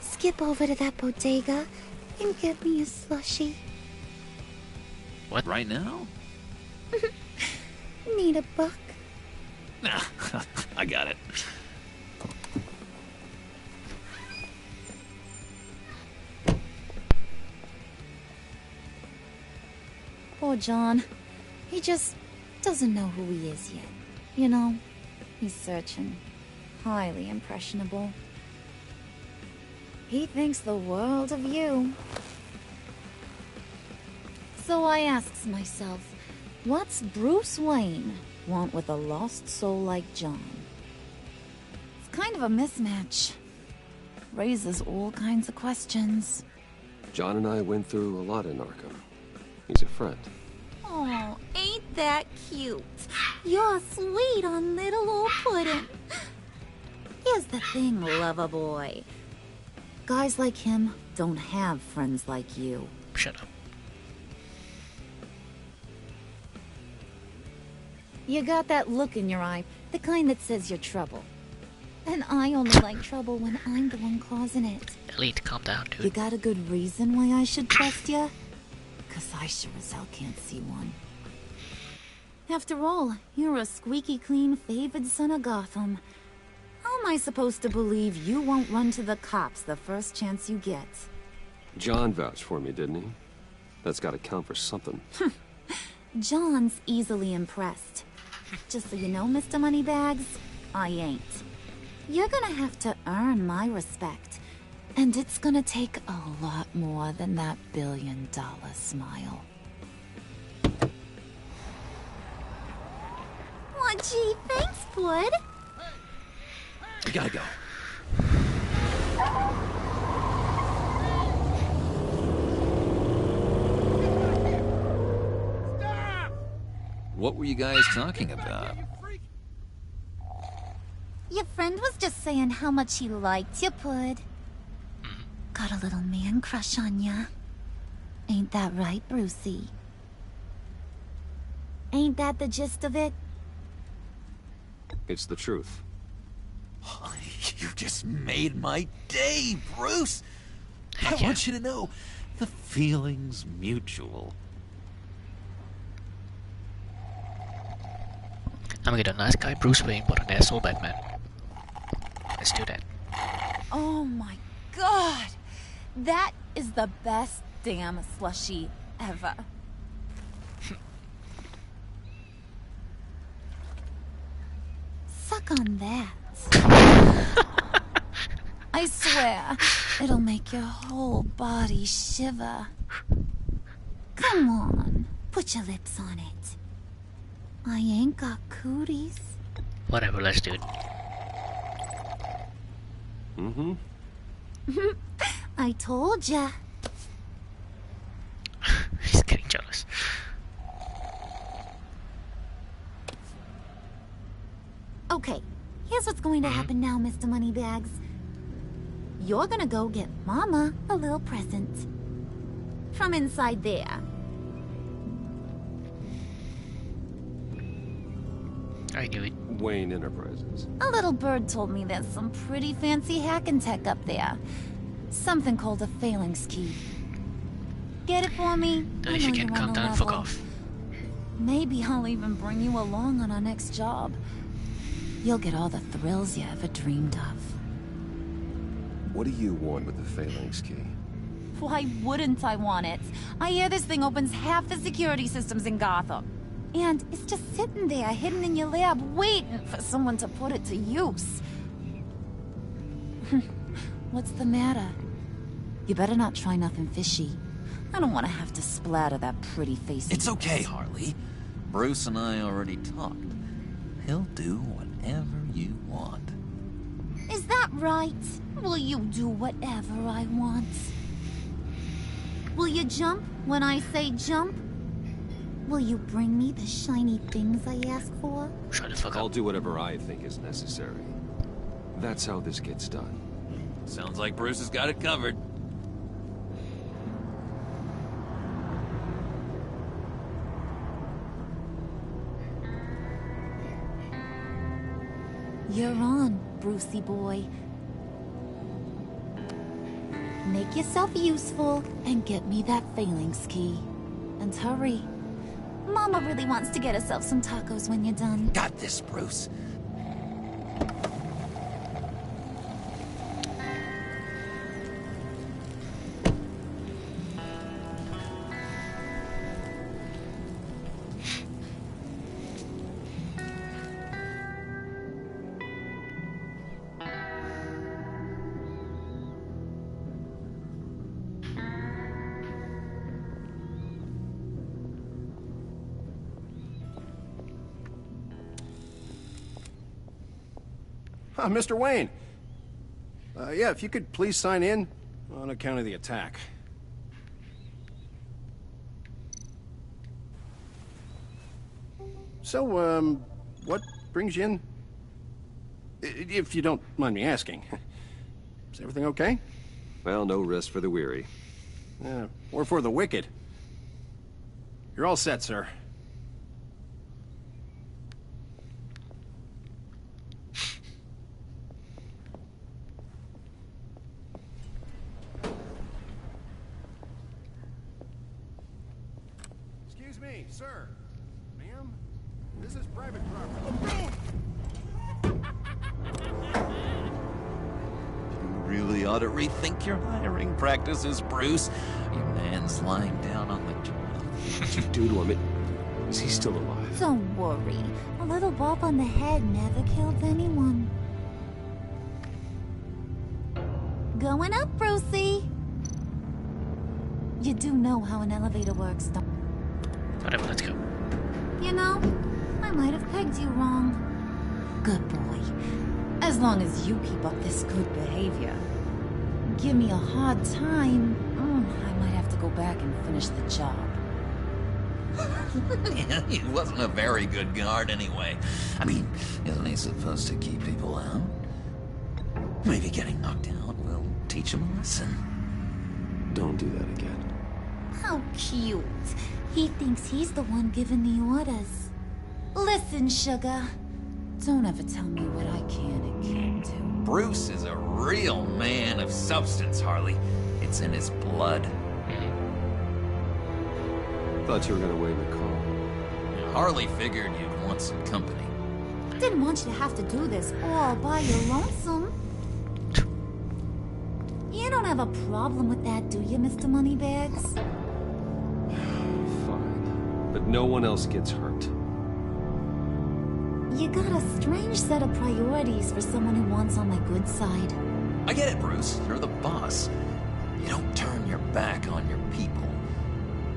Speaker 15: Skip over to that bodega and get me a slushie.
Speaker 13: What? Right now?
Speaker 15: Need a buck?
Speaker 13: Nah, I got it.
Speaker 15: Poor John. He just doesn't know who he is yet. You know, he's searching. Highly impressionable. He thinks the world of you. So I asks myself, what's Bruce Wayne want with a lost soul like John? It's kind of a mismatch. Raises all kinds of questions.
Speaker 2: John and I went through a lot in Arkham. He's a friend.
Speaker 15: Oh, ain't that cute? You're sweet on little old Puddin'. Here's the thing, lover boy. Guys like him don't have friends like you.
Speaker 1: Shut up.
Speaker 15: You got that look in your eye, the kind that says you're trouble. And I only like trouble when I'm the one causing it.
Speaker 1: Elite, calm down, dude.
Speaker 15: You got a good reason why I should trust you? 'Cause I sure as hell can't see one. After all, you're a squeaky clean favored son of Gotham. How am I supposed to believe you won't run to the cops the first chance you get?
Speaker 2: John vouched for me, didn't he? That's gotta count for something.
Speaker 15: John's easily impressed. Just so you know, Mr. Moneybags, I ain't. You're gonna have to earn my respect. And it's gonna take a lot more than that $1 billion smile. Aw, gee, thanks, Bud.
Speaker 13: You gotta go. What were you guys talking about?
Speaker 15: Your friend was just saying how much he liked you, Pud. Got a little man crush on ya. Ain't that right, Brucey? Ain't that the gist of it?
Speaker 2: It's the truth.
Speaker 13: You just made my day, Bruce. I want you to know, the feeling's mutual.
Speaker 1: I'm gonna get a nice guy Bruce Wayne, but an asshole Batman. Let's do that.
Speaker 15: Oh my god! That is the best damn slushie ever. Suck on that. I swear, it'll make your whole body shiver. Come on, put your lips on it. I ain't got cooties.
Speaker 1: Whatever, let's do it.
Speaker 2: Mm-hmm.
Speaker 15: I told ya.
Speaker 1: He's getting jealous.
Speaker 15: Okay, here's what's going to happen now, Mr. Moneybags. You're gonna go get Mama a little present. From inside there.
Speaker 1: I knew it.
Speaker 2: Wayne Enterprises.
Speaker 15: A little bird told me there's some pretty fancy hacking tech up there. Something called a phalanx key. Get it for me?
Speaker 1: Then if you can calm down, fuck off.
Speaker 15: Maybe I'll even bring you along on our next job. You'll get all the thrills you ever dreamed of.
Speaker 2: What do you want with the phalanx key?
Speaker 15: Why wouldn't I want it? I hear this thing opens half the security systems in Gotham. And it's just sitting there, hidden in your lab, waiting for someone to put it to use. What's the matter? You better not try nothing fishy. I don't want to have to splatter that pretty face.
Speaker 13: It's okay, Harley. Bruce and I already talked. He'll do whatever you want.
Speaker 15: Is that right? Will you do whatever I want? Will you jump when I say jump? Will you bring me the shiny things I ask for?
Speaker 1: Shut the fuck up.
Speaker 2: I'll do whatever I think is necessary. That's how this gets done.
Speaker 13: Sounds like Bruce has got it covered.
Speaker 15: You're on, Brucey boy. Make yourself useful and get me that phalanx key. And hurry. Mama really wants to get herself some tacos when you're done.
Speaker 13: Got this, Bruce.
Speaker 16: Mr. Wayne. Yeah, if you could please sign in on account of the attack. So, what brings you in? If you don't mind me asking. Is everything okay?
Speaker 2: Well, no rest for the weary.
Speaker 16: Or for the wicked. You're all set, sir. Excuse me, sir. Ma'am, this is private property.
Speaker 13: You really ought to rethink your hiring practices, Bruce. Your man's lying down on the job.
Speaker 2: What'd you do to him? Is he still alive?
Speaker 15: Don't worry. A little bump on the head never killed anyone. Going up, Brucey. You do know how an elevator works, don't you?
Speaker 1: Whatever, let's go.
Speaker 15: You know, I might have pegged you wrong. Good boy. As long as you keep up this good behavior. Give me a hard time, I might have to go back and finish the job.
Speaker 13: Yeah, he wasn't a very good guard anyway. I mean, isn't he supposed to keep people out? Maybe getting knocked out will teach him a lesson.
Speaker 2: Don't do that again.
Speaker 15: How cute. He thinks he's the one giving the orders. Listen, sugar. Don't ever tell me what I can and can't do.
Speaker 13: Bruce is a real man of substance, Harley. It's in his blood.
Speaker 2: Thought you were gonna wave the call.
Speaker 13: Harley figured you'd want some company.
Speaker 15: Didn't want you to have to do this all by your lonesome. You don't have a problem with that, do you, Mr. Moneybags?
Speaker 2: Fine. But no one else gets hurt.
Speaker 15: You got a strange set of priorities for someone who wants on my good side.
Speaker 13: I get it, Bruce. You're the boss. You don't turn your back on your people.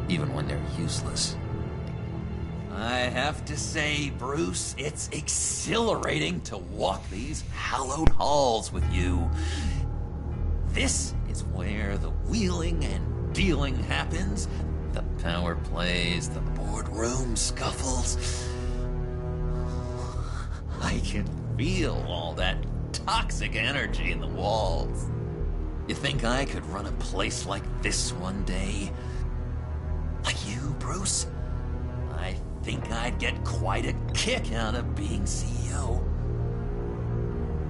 Speaker 13: even when they're useless. I have to say, Bruce, it's exhilarating to walk these hallowed halls with you. This is where the wheeling and dealing happens, the power plays, the boardroom scuffles. I can feel all that toxic energy in the walls. You think I could run a place like this one day? Like you, Bruce? I think I'd get quite a kick out of being CEO.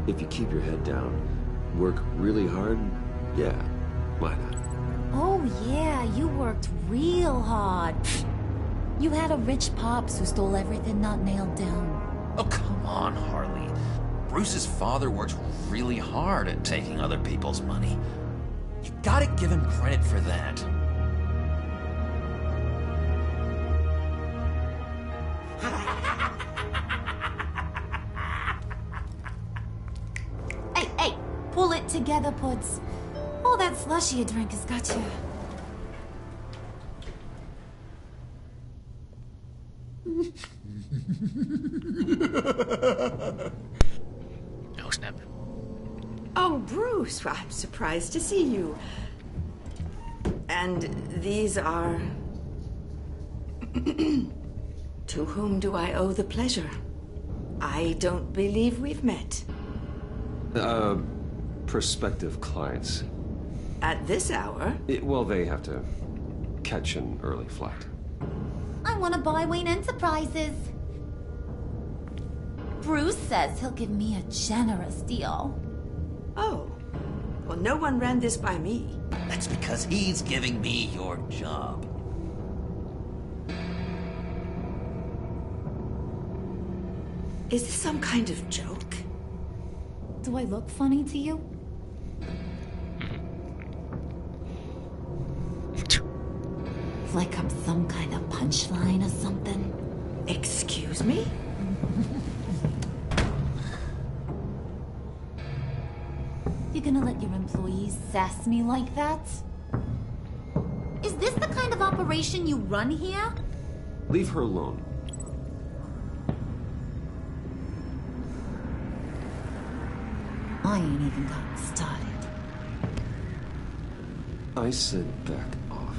Speaker 2: If you keep your head down, work really hard, yeah, why not?
Speaker 15: Oh yeah, you worked real hard. You had a rich pops who stole everything not nailed down.
Speaker 13: Oh, come on, Harley. Bruce's father worked really hard at taking other people's money. You gotta give him credit for that.
Speaker 15: Hey, pull it together, Puds. All that slushy you drink has got you.
Speaker 1: Oh, snap.
Speaker 17: Oh, Bruce, well, I'm surprised to see you. And these are... To whom do I owe the pleasure? I don't believe we've met.
Speaker 2: Prospective clients.
Speaker 17: At this hour?
Speaker 2: Well, they have to catch an early flight.
Speaker 15: I want to buy Wayne Enterprises. Bruce says he'll give me a generous deal.
Speaker 17: Oh. Well, no one ran this by me.
Speaker 13: That's because he's giving me your job.
Speaker 17: Is this some kind of joke?
Speaker 15: Do I look funny to you? Like I'm some kind of punchline or something?
Speaker 17: Excuse me?
Speaker 15: You gonna let your employees sass me like that? Is this the kind of operation you run here?
Speaker 2: Leave her alone.
Speaker 15: I ain't even gotten started.
Speaker 2: I said back off.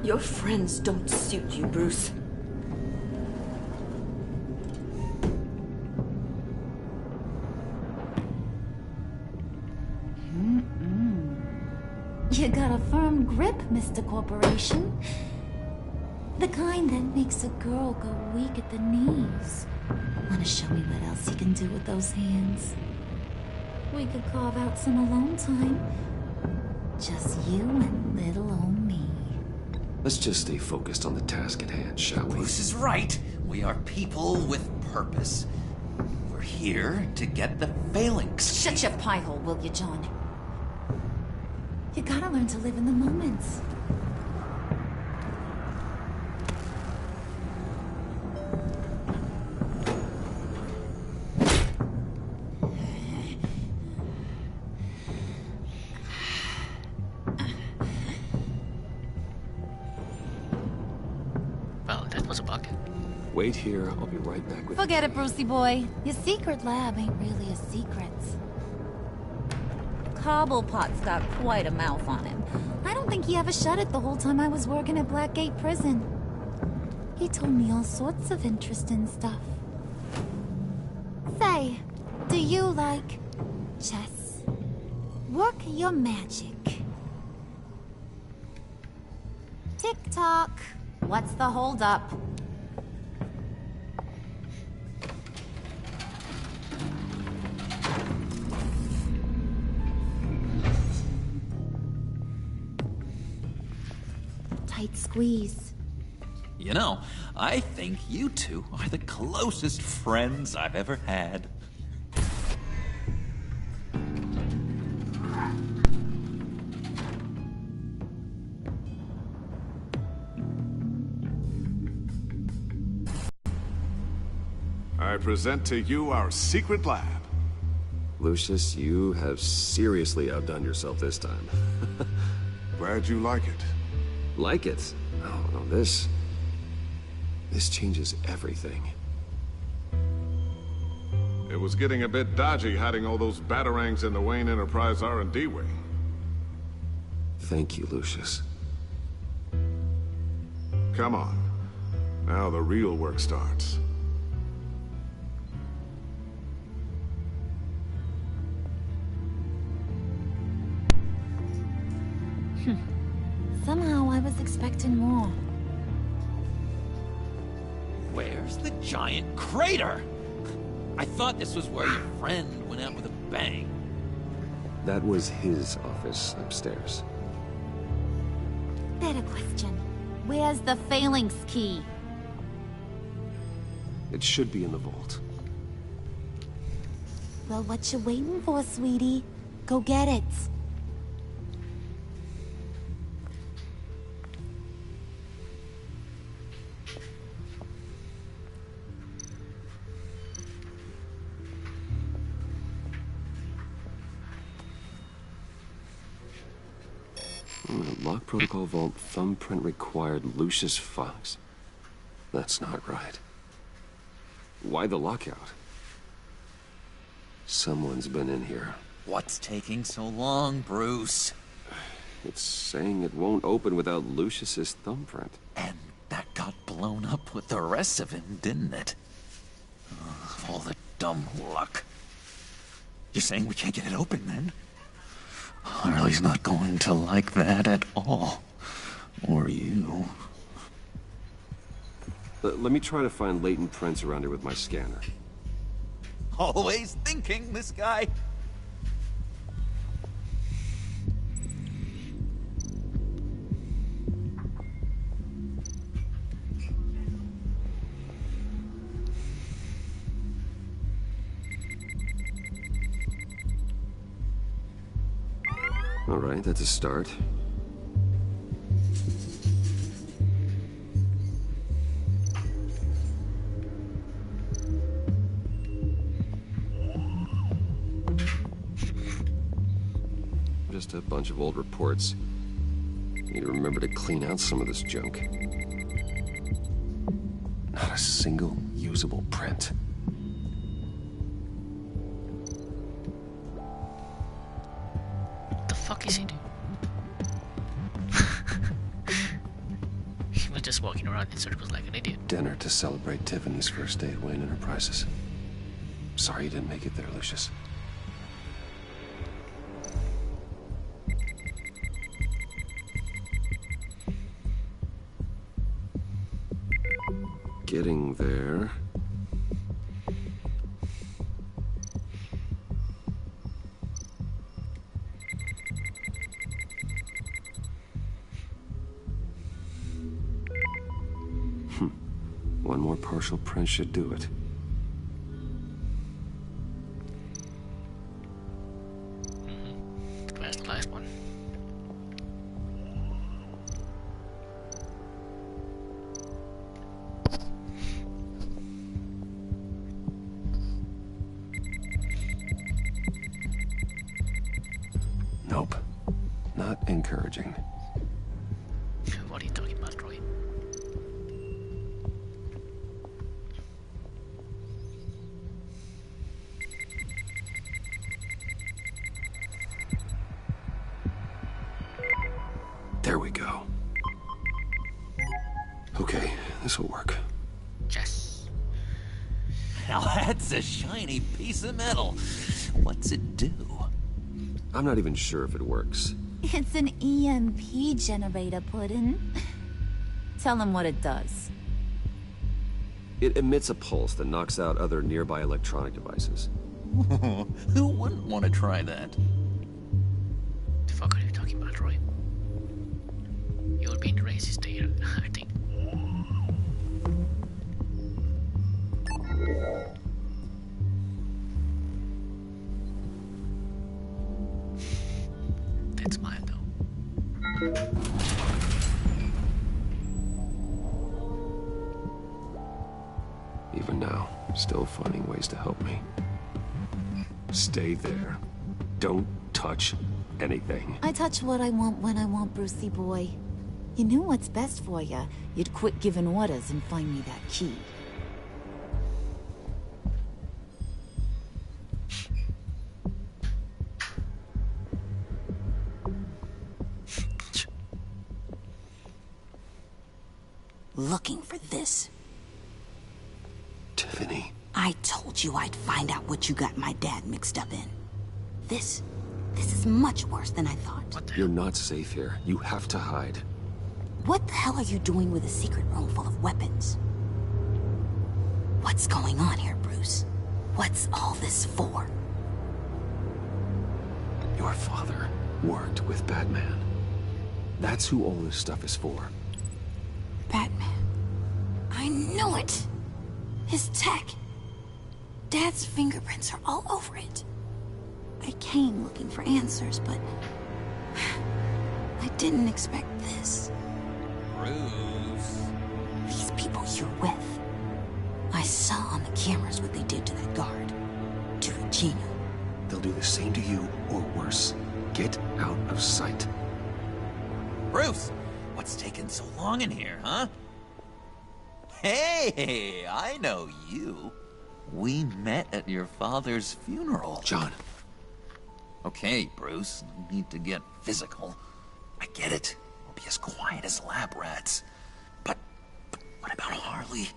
Speaker 17: Your friends don't suit you, Bruce.
Speaker 15: You got a firm grip, Mr. Corporation. The kind that makes a girl go weak at the knees. Wanna show me what else you can do with those hands? We could carve out some alone time. Just you and little old me.
Speaker 2: Let's just stay focused on the task at hand, shall we?
Speaker 13: Bruce is right. We are people with purpose. We're here to get the phalanx.
Speaker 15: Shut your pie hole, will you, John? You gotta learn to live in the moments.
Speaker 1: Well, that was a bug.
Speaker 2: Wait here, I'll be right back with
Speaker 15: Forget it, Brucey boy. Your secret lab ain't really a secret. Cobblepot's got quite a mouth on him. I don't think he ever shut it the whole time I was working at Blackgate Prison. He told me all sorts of interesting stuff. Say, do you like chess? Work your magic. Tick-tock. What's the holdup? Tight squeeze.
Speaker 13: You know, I think you two are the closest friends I've ever had.
Speaker 4: I present to you our secret lab.
Speaker 2: Lucius, you have seriously outdone yourself this time.
Speaker 4: Glad you like it.
Speaker 2: Like it? Oh, no, this changes everything.
Speaker 4: It was getting a bit dodgy hiding all those batarangs in the Wayne Enterprise R&D wing.
Speaker 2: Thank you, Lucius.
Speaker 4: Come on. Now the real work starts.
Speaker 15: Somehow I was expecting more.
Speaker 13: Where's the giant crater? I thought this was where your friend went out with a bang.
Speaker 2: That was his office upstairs.
Speaker 15: Better question. Where's the phalanx key?
Speaker 2: It should be in the vault.
Speaker 15: Well, what you waiting for, sweetie? Go get it.
Speaker 2: Lock protocol vault thumbprint required Lucius Fox. That's not right. Why the lockout? Someone's been in here.
Speaker 13: What's taking so long, Bruce?
Speaker 2: It's saying it won't open without Lucius's thumbprint.
Speaker 13: And that got blown up with the rest of him, didn't it? All the dumb luck. You're saying we can't get it open, then? Harley's not going to like that at all. Or you.
Speaker 2: Let me try to find latent prints around here with my scanner.
Speaker 13: Always thinking, this guy.
Speaker 2: All right, that's a start. Just a bunch of old reports. Need to remember to clean out some of this junk. Not a single usable print.
Speaker 1: What the fuck is he doing? He was just walking around in circles like an idiot.
Speaker 2: Dinner to celebrate Tiffany's first day at Wayne Enterprises. Sorry you didn't make it there, Lucius. Getting there. One more partial print should do it.
Speaker 1: Where's the last one?
Speaker 2: Nope. Not encouraging.
Speaker 1: What are you talking about, Troy?
Speaker 2: There we go. Okay, this will work.
Speaker 1: Yes.
Speaker 13: Now that's a shiny piece of metal. What's it do?
Speaker 2: I'm not even sure if it works.
Speaker 15: It's an EMP generator, Puddin'. Tell him what it does.
Speaker 2: It emits a pulse that knocks out other nearby electronic devices.
Speaker 13: Who wouldn't want to try that?
Speaker 1: The fuck are you talking about, Troy? You're being racist here, I think. That's mine, though.
Speaker 2: Even now, still finding ways to help me. Stay there. Don't touch anything.
Speaker 15: I touch what I want when I want, Brucey boy. You knew what's best for you. You'd quit giving orders and find me that key.
Speaker 18: Looking for this.
Speaker 2: Tiffany.
Speaker 18: I told you I'd find out what you got my dad mixed up in. This is much worse than I thought.
Speaker 2: You're not safe here. You have to hide.
Speaker 18: What the hell are you doing with a secret room full of weapons? What's going on here, Bruce? What's all this for?
Speaker 2: Your father worked with Batman. That's who all this stuff is for.
Speaker 18: Batman. I knew it! His tech. Dad's fingerprints are all over it. I came looking for answers, but I didn't expect this.
Speaker 13: Bruce.
Speaker 18: These people you're with. I saw on the cameras what they did to that guard. To Regina.
Speaker 2: They'll do the same to you, or worse. Get out of sight.
Speaker 13: Bruce, what's taking so long in here, huh? Hey, I know you. We met at your father's funeral.
Speaker 2: John.
Speaker 13: Okay, Bruce, no need to get physical. I get it. We'll be as quiet as lab rats. But what about Harley?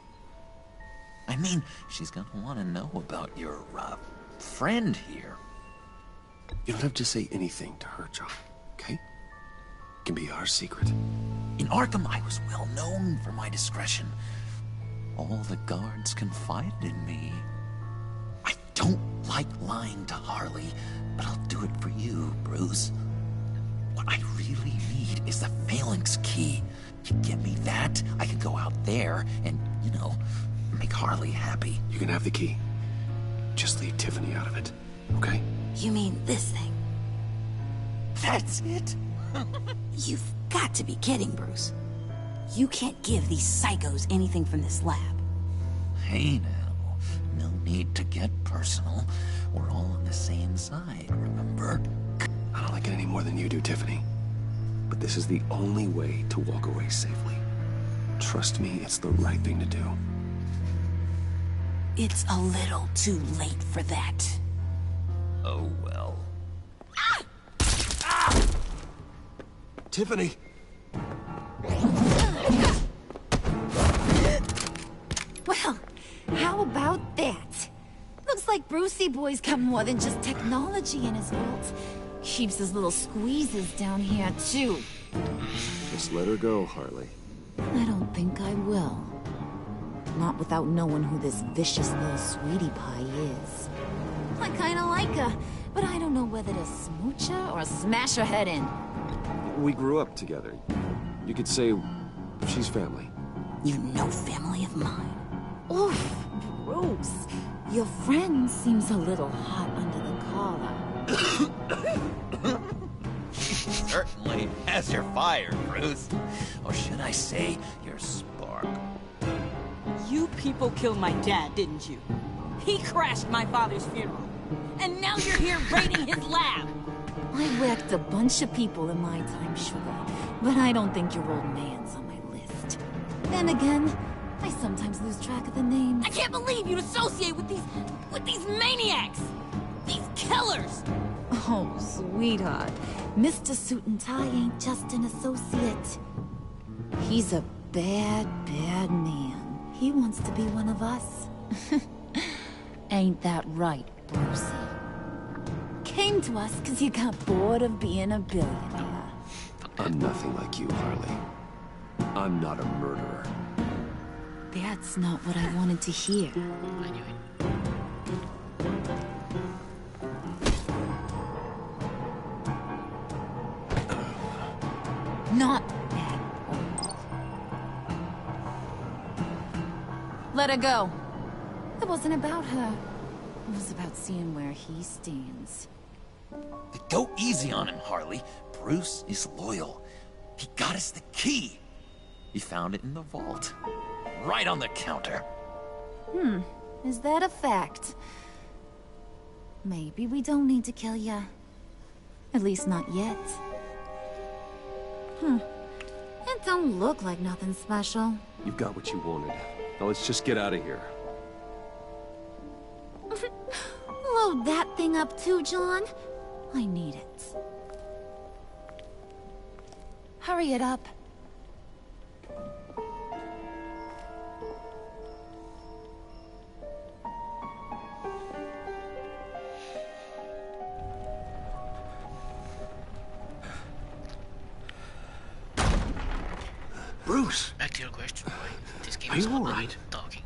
Speaker 13: I mean, she's gonna want to know about your, friend here.
Speaker 2: You don't have to say anything to her, John, okay? It can be our secret.
Speaker 13: In Arkham, I was well known for my discretion. All the guards confided in me. I don't like lying to Harley, but I'll do it for you, Bruce. What I really need is the phalanx key. You get me that, I can go out there and, you know, make Harley happy.
Speaker 2: You can have the key. Just leave Tiffany out of it, okay?
Speaker 18: You mean this thing?
Speaker 13: That's it?
Speaker 18: You've got to be kidding, Bruce. You can't give these psychos anything from this lab.
Speaker 13: Hey now, no need to get personal. We're all on the same side, remember?
Speaker 2: I don't like it any more than you do, Tiffany. But this is the only way to walk away safely. Trust me, it's the right thing to do.
Speaker 18: It's a little too late for that.
Speaker 13: Oh well.
Speaker 2: Tiffany!
Speaker 15: Well, how about that? Looks like Brucey Boy's got more than just technology in his vault. Keeps his little squeezes down here, too.
Speaker 2: Just let her go, Harley.
Speaker 15: I don't think I will. Not without knowing who this vicious little sweetie pie is. I kinda like her, but I don't know whether to smooch her or smash her head in.
Speaker 2: We grew up together. You could say she's family.
Speaker 18: You know family of mine.
Speaker 15: Oof, Bruce. Your friend seems a little hot under the collar.
Speaker 13: Certainly has your fire, Bruce. Or should I say, your spark.
Speaker 19: You people killed my dad, didn't you? He crashed my father's funeral. And now you're here raiding his lab!
Speaker 15: I whacked a bunch of people in my time, sugar. But I don't think your old man's on my list. Then again, I sometimes lose track of the names.
Speaker 19: I can't believe you'd associate with these maniacs! These killers!
Speaker 15: Oh, sweetheart. Mr. Suit and Tie ain't just an associate. He's a bad, bad man. He wants to be one of us. Ain't that right, Brucey? Came to us because you got bored of being a billionaire.
Speaker 2: I'm nothing like you, Harley. I'm not a murderer.
Speaker 15: That's not what I wanted to hear.
Speaker 1: I knew it.
Speaker 15: Not at all. Let her go. It wasn't about her. It was about seeing where he stands.
Speaker 13: Go easy on him, Harley. Bruce is loyal. He got us the key. He found it in the vault. Right on the counter.
Speaker 15: Is that a fact? Maybe we don't need to kill ya. At least not yet. Don't look like nothing special.
Speaker 2: You've got what you wanted. Now let's just get out of here.
Speaker 15: Load that thing up too, John. I need it.
Speaker 18: Hurry it up.
Speaker 12: Bruce!
Speaker 1: Back to your question, boy. This game
Speaker 12: Are
Speaker 1: is
Speaker 12: you
Speaker 1: all
Speaker 12: all
Speaker 1: about
Speaker 12: right?
Speaker 1: talking,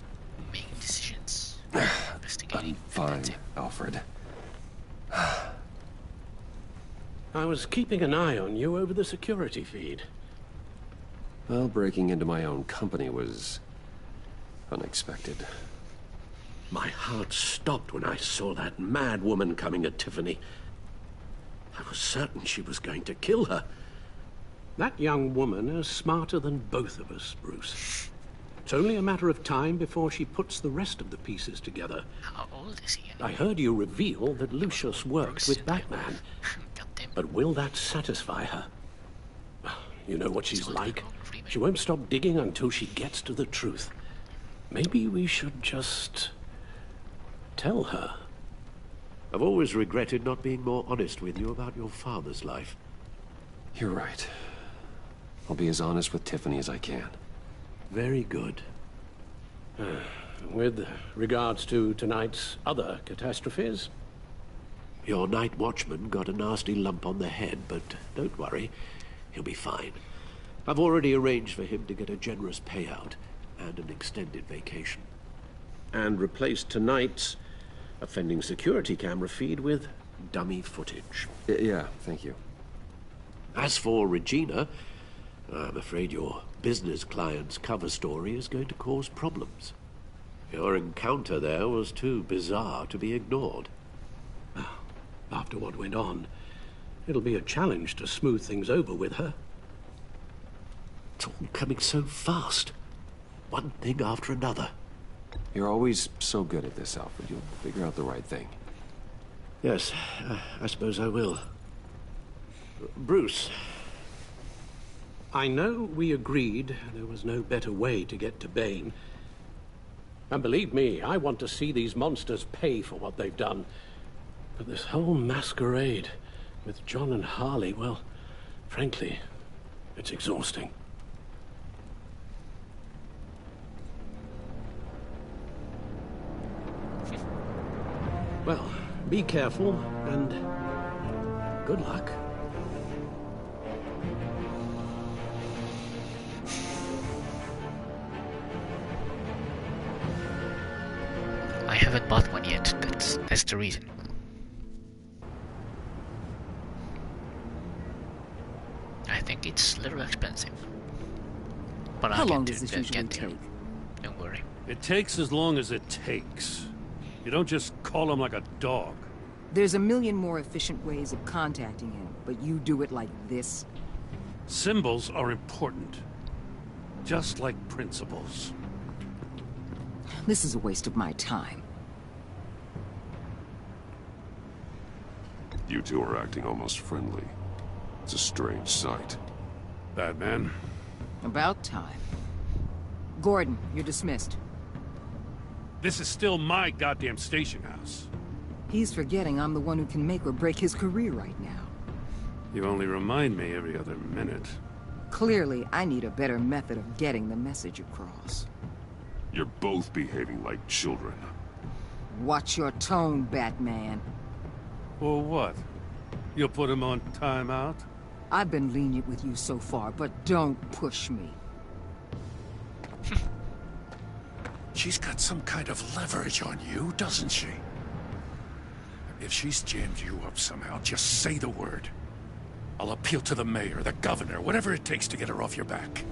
Speaker 1: making decisions,
Speaker 2: I'm
Speaker 1: investigating.
Speaker 2: fine, Alfred.
Speaker 12: I was keeping an eye on you over the security feed.
Speaker 2: Well, breaking into my own company was unexpected.
Speaker 12: My heart stopped when I saw that mad woman coming at Tiffany. I was certain she was going to kill her. That young woman is smarter than both of us, Bruce. It's only a matter of time before she puts the rest of the pieces together.
Speaker 1: How old is he?
Speaker 12: I heard you reveal that Lucius worked with Batman. But will that satisfy her? You know what she's like. She won't stop digging until she gets to the truth. Maybe we should just tell her.
Speaker 10: I've always regretted not being more honest with you about your father's life.
Speaker 2: You're right. I'll be as honest with Tiffany as I can.
Speaker 12: Very good. With regards to tonight's other catastrophes?
Speaker 10: Your night watchman got a nasty lump on the head, but don't worry. He'll be fine. I've already arranged for him to get a generous payout and an extended vacation.
Speaker 12: And replaced tonight's offending security camera feed with dummy footage.
Speaker 2: Yeah, thank you.
Speaker 10: As for Regina, I'm afraid your business client's cover story is going to cause problems. Your encounter there was too bizarre to be ignored.
Speaker 12: After what went on, it'll be a challenge to smooth things over with her.
Speaker 10: It's all coming so fast. One thing after another.
Speaker 2: You're always so good at this, Alfred. You'll figure out the right thing.
Speaker 10: Yes, I suppose I will. Bruce.
Speaker 12: I know we agreed there was no better way to get to Bane. And believe me, I want to see these monsters pay for what they've done. But this whole masquerade with John and Harley, well, frankly, it's exhausting. Well, be careful, and good luck.
Speaker 1: I haven't bought one yet. That's the reason. I think it's a little expensive. But
Speaker 3: How
Speaker 1: I'll
Speaker 3: long
Speaker 1: get
Speaker 3: does this
Speaker 1: to
Speaker 3: usually
Speaker 1: get there.
Speaker 3: take?
Speaker 1: Don't worry.
Speaker 5: It takes as long as it takes. You don't just call him like a dog.
Speaker 3: There's a million more efficient ways of contacting him, but you do it like this?
Speaker 5: Symbols are important. Just like principles.
Speaker 3: This is a waste of my time.
Speaker 4: You two are acting almost friendly. It's a strange sight.
Speaker 5: Batman?
Speaker 3: About time. Gordon, you're dismissed.
Speaker 5: This is still my goddamn station house.
Speaker 3: He's forgetting I'm the one who can make or break his career right now.
Speaker 5: You only remind me every other minute.
Speaker 3: Clearly, I need a better method of getting the message across.
Speaker 4: You're both behaving like children.
Speaker 3: Watch your tone, Batman.
Speaker 5: Or what? You'll put him on timeout?
Speaker 3: I've been lenient with you so far, but don't push me.
Speaker 9: She's got some kind of leverage on you, doesn't she? If she's jammed you up somehow, just say the word. I'll appeal to the mayor, the governor, whatever it takes to get her off your back.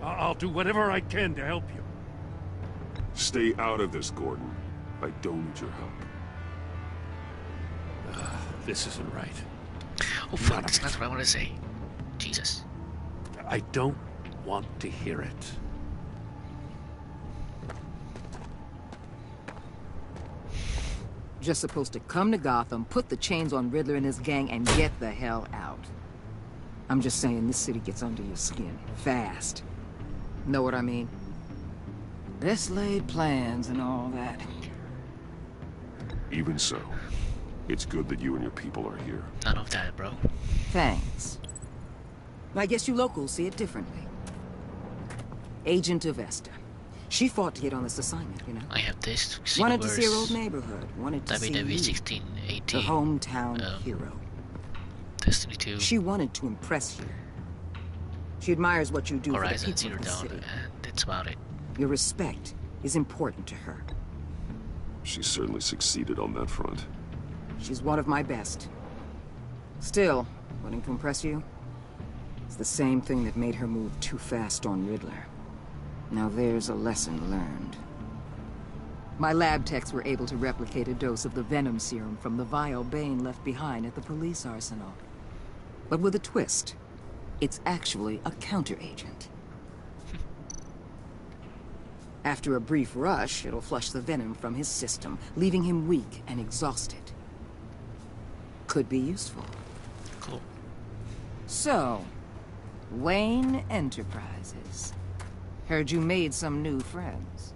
Speaker 5: I'll do whatever I can to help you.
Speaker 4: Stay out of this, Gordon. I don't need your help.
Speaker 5: This isn't right.
Speaker 1: Oh fuck, that's not what I want to say. Jesus.
Speaker 5: I don't want to hear it.
Speaker 3: Just supposed to come to Gotham, put the chains on Riddler and his gang, and get the hell out. I'm just saying this city gets under your skin fast. Know what I mean? Best laid plans and all that.
Speaker 4: Even so, it's good that you and your people are here.
Speaker 1: None of that, bro.
Speaker 3: Thanks. I guess you locals see it differently. Agent Avesta. She fought to get on this assignment, you know.
Speaker 1: I have this.
Speaker 3: Wanted to see her old neighborhood. Wanted to see you.
Speaker 1: 1618.
Speaker 3: The hometown hero.
Speaker 1: Destiny 2.
Speaker 3: She wanted to impress you. She admires what you do
Speaker 1: Horizon
Speaker 3: for the people of the
Speaker 1: Zero Dawn,
Speaker 3: city.
Speaker 1: and that's about it.
Speaker 3: Your respect is important to her.
Speaker 4: She certainly succeeded on that front.
Speaker 3: She's one of my best. Still, wanting to impress you? It's the same thing that made her move too fast on Riddler. Now there's a lesson learned. My lab techs were able to replicate a dose of the venom serum from the vial Bane left behind at the police arsenal. But with a twist. It's actually a counteragent. After a brief rush, it'll flush the venom from his system, leaving him weak and exhausted. Could be useful.
Speaker 1: Cool.
Speaker 3: So, Wayne Enterprises. Heard you made some new friends.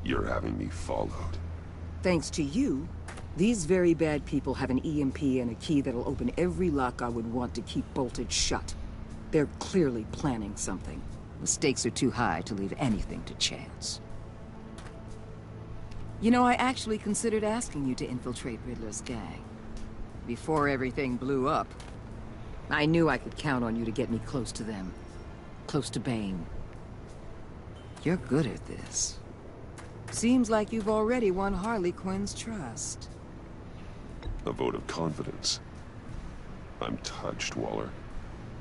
Speaker 4: You're having me followed.
Speaker 3: Thanks to you, these very bad people have an EMP and a key that'll open every lock I would want to keep bolted shut. They're clearly planning something. The stakes are too high to leave anything to chance. You know, I actually considered asking you to infiltrate Riddler's gang. Before everything blew up, I knew I could count on you to get me close to them. Close to Bane. You're good at this. Seems like you've already won Harley Quinn's trust.
Speaker 4: A vote of confidence. I'm touched, Waller.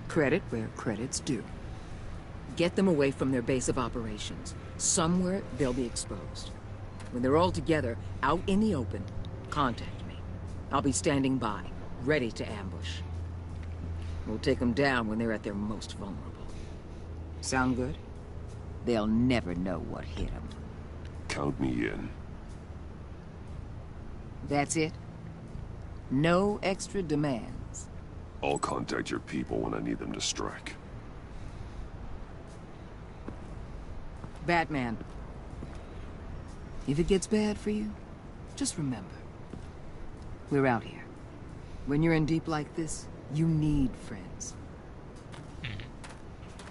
Speaker 3: Credit where credit's due. Get them away from their base of operations. Somewhere they'll be exposed. When they're all together, out in the open, contact me. I'll be standing by, ready to ambush. We'll take them down when they're at their most vulnerable. Sound good? They'll never know what hit them.
Speaker 4: Count me in.
Speaker 3: That's it? No extra demands?
Speaker 4: I'll contact your people when I need them to strike.
Speaker 3: Batman. If it gets bad for you, just remember. We're out here. When you're in deep like this, you need friends.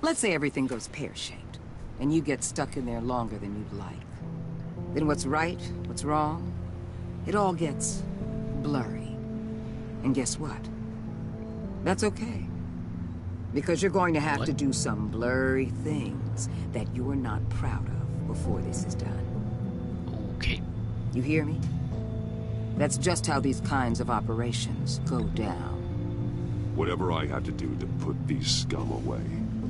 Speaker 3: Let's say everything goes pear-shaped, and you get stuck in there longer than you'd like. Then what's right, what's wrong, it all gets blurry. And guess what? That's okay. Because you're going to have to do some blurry things that you're not proud of before this is done.
Speaker 1: Okay.
Speaker 3: You hear me? That's just how these kinds of operations go down.
Speaker 4: Whatever I have to do to put these scum away,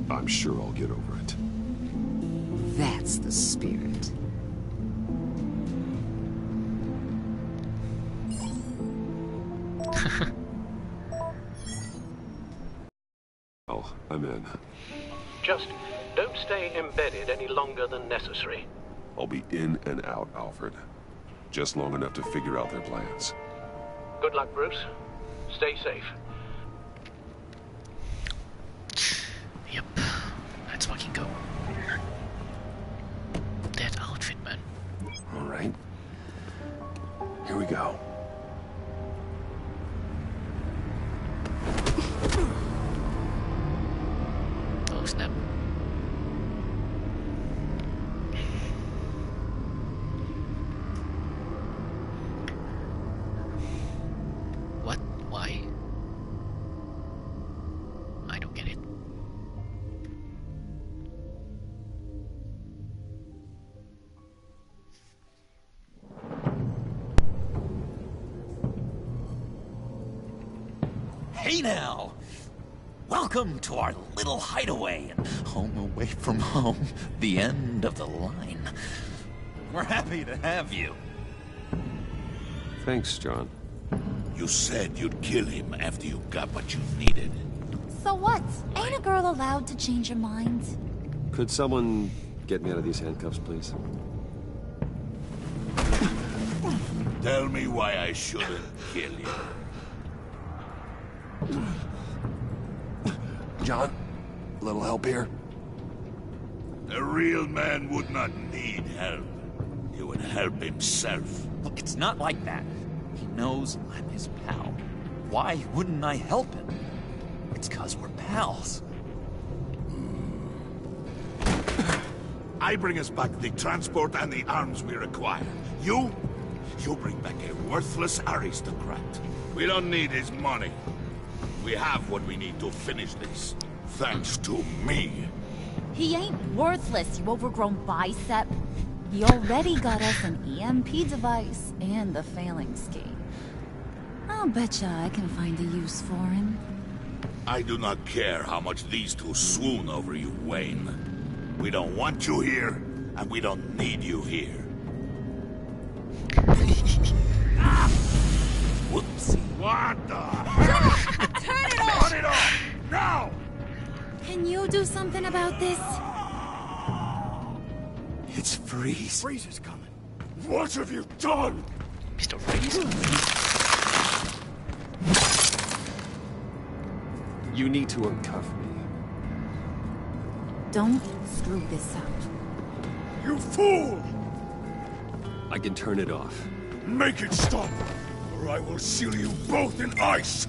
Speaker 4: I'm sure I'll get over it.
Speaker 3: That's the spirit.
Speaker 4: Well, I'm in.
Speaker 12: Just don't stay embedded any longer than necessary.
Speaker 4: I'll be in and out, Alfred. Just long enough to figure out their plans.
Speaker 12: Good luck, Bruce. Stay safe.
Speaker 1: Yep. Let's fucking go. That outfit, man.
Speaker 4: All right. Here we go.
Speaker 1: Oh, snap. What? Why? I don't get it.
Speaker 13: Hey now! Welcome to our little hideaway and home away from home, the end of the line. We're happy to have you.
Speaker 4: Thanks, John.
Speaker 9: You said you'd kill him after you got what you needed.
Speaker 15: So what? Ain't a girl allowed to change her mind?
Speaker 16: Could someone get me out of these handcuffs, please?
Speaker 9: Tell me why I shouldn't kill you. John, a little help here?
Speaker 6: A real man would not need help. He would help himself.
Speaker 13: Look, it's not like that. He knows I'm his pal. Why wouldn't I help him? It's 'cause we're pals.
Speaker 9: I bring us back the transport and the arms we require. You bring back a worthless aristocrat. We don't need his money. We have what we need to finish this. Thanks to me.
Speaker 15: He ain't worthless, you overgrown bicep. He already got us an EMP device and the failing scheme. I'll betcha I can find a use for him.
Speaker 9: I do not care how much these two swoon over you, Wayne. We don't want you here, and we don't need you here.
Speaker 13: Whoopsie.
Speaker 9: What the?
Speaker 15: Turn it off!
Speaker 9: Turn it off! Now!
Speaker 15: Can you do something about this?
Speaker 13: It's Freeze.
Speaker 6: Freeze is coming.
Speaker 9: What have you done?
Speaker 1: Mr. Freeze?
Speaker 2: You need to uncuff me.
Speaker 15: Don't screw this up.
Speaker 9: You fool!
Speaker 2: I can turn it off.
Speaker 9: Make it stop, or I will seal you both in ice!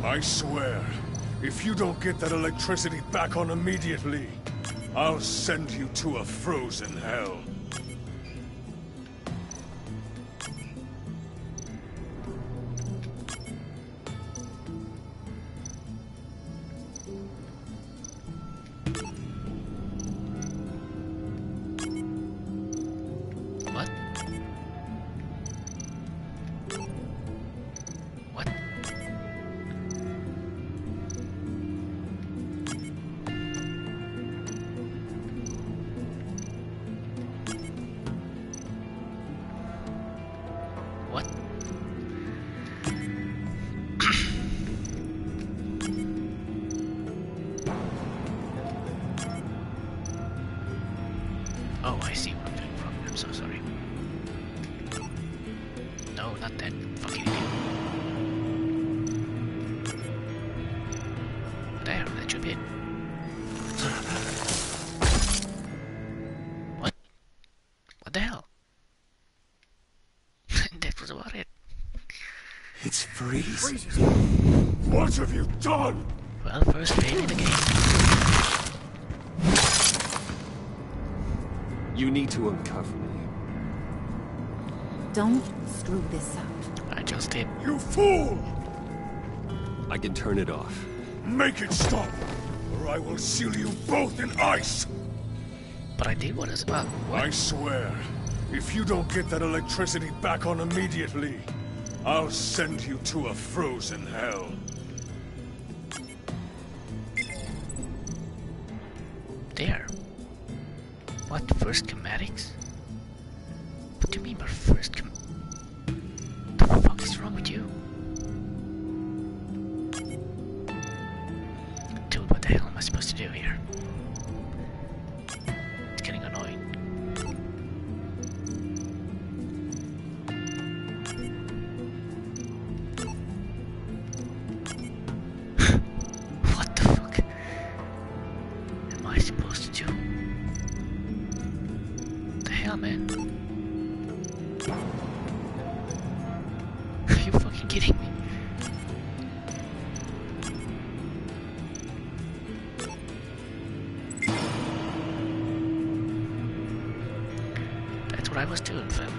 Speaker 6: I swear, if you don't get that electricity back on immediately, I'll send you to a frozen hell.
Speaker 1: What? What? What? Oh, I see what I'm doing wrong. I'm so sorry. No, not that fucking idiot. There, that should be it. What? What the hell? That was about it.
Speaker 13: It's Freeze.
Speaker 9: What have you done?
Speaker 1: Well, first pain in the game.
Speaker 2: You need to uncuff me.
Speaker 15: Don't screw this up.
Speaker 1: I just did.
Speaker 9: You fool!
Speaker 2: I can turn it off.
Speaker 9: Make it stop, or I will seal you both in ice!
Speaker 1: But I did what is about.
Speaker 6: I swear, if you don't get that electricity back on immediately, I'll send you to a frozen hell.
Speaker 1: There. What, first schematics? What do you mean by first the fuck is wrong with you? Dude, what the hell am I supposed to do here? It's getting annoying. What the fuck am I supposed to do? The hell, man? Are you fucking kidding me? That's what I was doing, fam.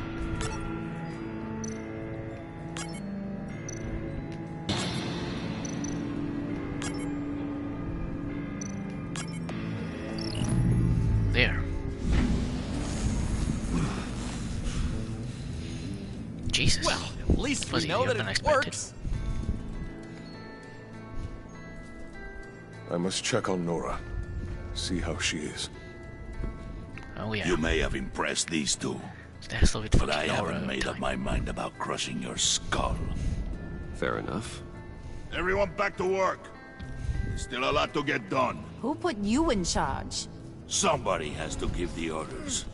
Speaker 1: There. Jesus.
Speaker 13: Well, at least we
Speaker 1: Was
Speaker 13: know
Speaker 1: easier
Speaker 13: that
Speaker 1: than
Speaker 13: it
Speaker 1: expected.
Speaker 13: works.
Speaker 6: I must check on Nora. See how she is.
Speaker 1: Oh yeah.
Speaker 9: You may have impressed these two,
Speaker 1: That's a bit
Speaker 9: but
Speaker 1: fucking
Speaker 9: I
Speaker 1: Nora
Speaker 9: haven't made up
Speaker 1: time.
Speaker 9: my mind about crushing your skull.
Speaker 2: Fair enough.
Speaker 9: Everyone back to work. There's still a lot to get done.
Speaker 15: Who put you in charge?
Speaker 9: Somebody has to give the orders.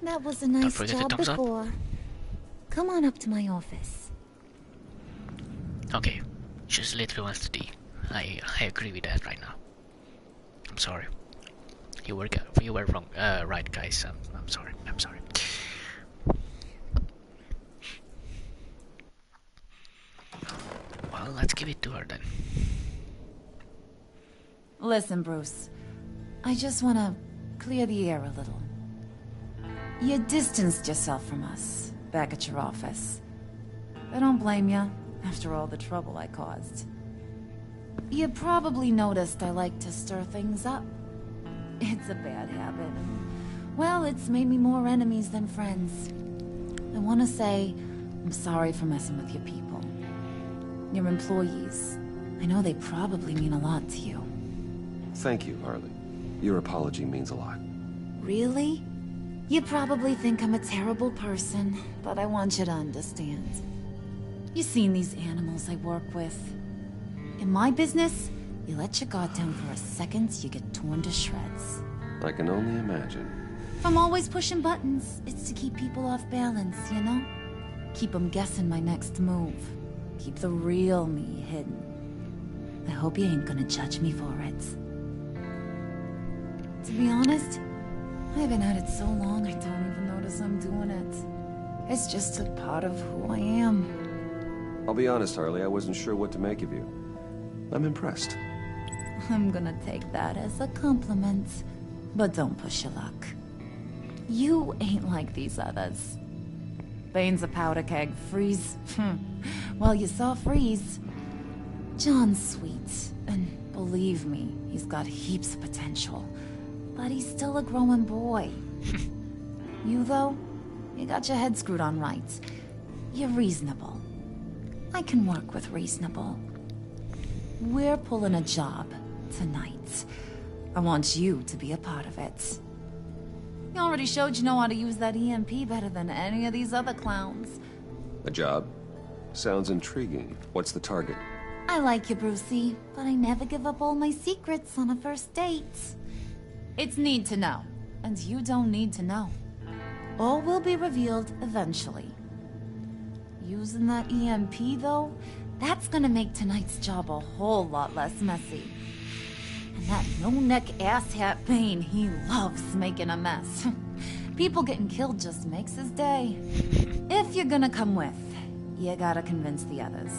Speaker 15: That was a
Speaker 1: Don't
Speaker 15: nice
Speaker 1: forget the
Speaker 15: job
Speaker 1: thumbs up.
Speaker 15: before. Come on up to my office.
Speaker 1: Okay, just literally wants to D. I agree with that right now. I'm sorry. You were wrong. Right, guys. I'm sorry. I'm sorry. Well, let's give it to her then.
Speaker 11: Listen, Bruce. I just want to clear the air a little. You distanced yourself from us back at your office. I don't blame you, after all the trouble I caused. You probably noticed I like to stir things up. It's a bad habit, and, well, it's made me more enemies than friends. I want to say I'm sorry for messing with your people. Your employees. I know they probably mean a lot to you.
Speaker 2: Thank you, Harley. Your apology means a lot.
Speaker 11: Really? You probably think I'm a terrible person, but I want you to understand. You've seen these animals I work with. In my business, you let your guard down for a second, you get torn to shreds.
Speaker 2: I can only imagine.
Speaker 11: If I'm always pushing buttons, it's to keep people off balance, you know? Keep them guessing my next move. Keep the real me hidden. I hope you ain't gonna judge me for it. To be honest, I've been at it so long I don't even notice I'm doing it. It's just a part of who I am.
Speaker 2: I'll be honest, Harley, I wasn't sure what to make of you. I'm impressed.
Speaker 11: I'm gonna take that as a compliment. But don't push your luck. You ain't like these others. Bane's a powder keg. Freeze. Well, you saw Freeze. John's sweet, and believe me, he's got heaps of potential. But he's still a growing boy. You, though, you got your head screwed on right. You're reasonable. I can work with reasonable. We're pulling a job tonight. I want you to be a part of it. You already showed you know how to use that EMP better than any of these other clowns.
Speaker 2: A job? Sounds intriguing. What's the target?
Speaker 15: I like you, Brucey, but I never give up all my secrets on a first date.
Speaker 11: It's need to know, and you don't need to know. All will be revealed eventually. Using that EMP, though, that's gonna make tonight's job a whole lot less messy. And that no-neck asshat Bane, he loves making a mess. People getting killed just makes his day. If you're gonna come with, you gotta convince the others.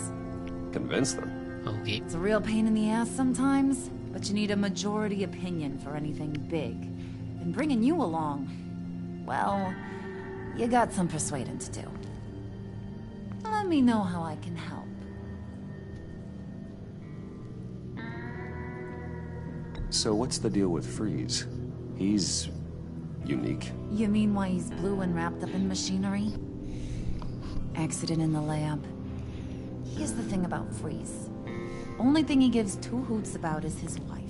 Speaker 2: Convince them?
Speaker 1: Okay.
Speaker 11: It's a real pain in the ass sometimes, but you need a majority opinion for anything big. And bringing you along, well, you got some persuading to do. Let me know how I can help.
Speaker 2: So what's the deal with Freeze? He's unique.
Speaker 11: You mean why he's blue and wrapped up in machinery? Accident in the lab. Here's the thing about Freeze. Only thing he gives two hoots about is his wife.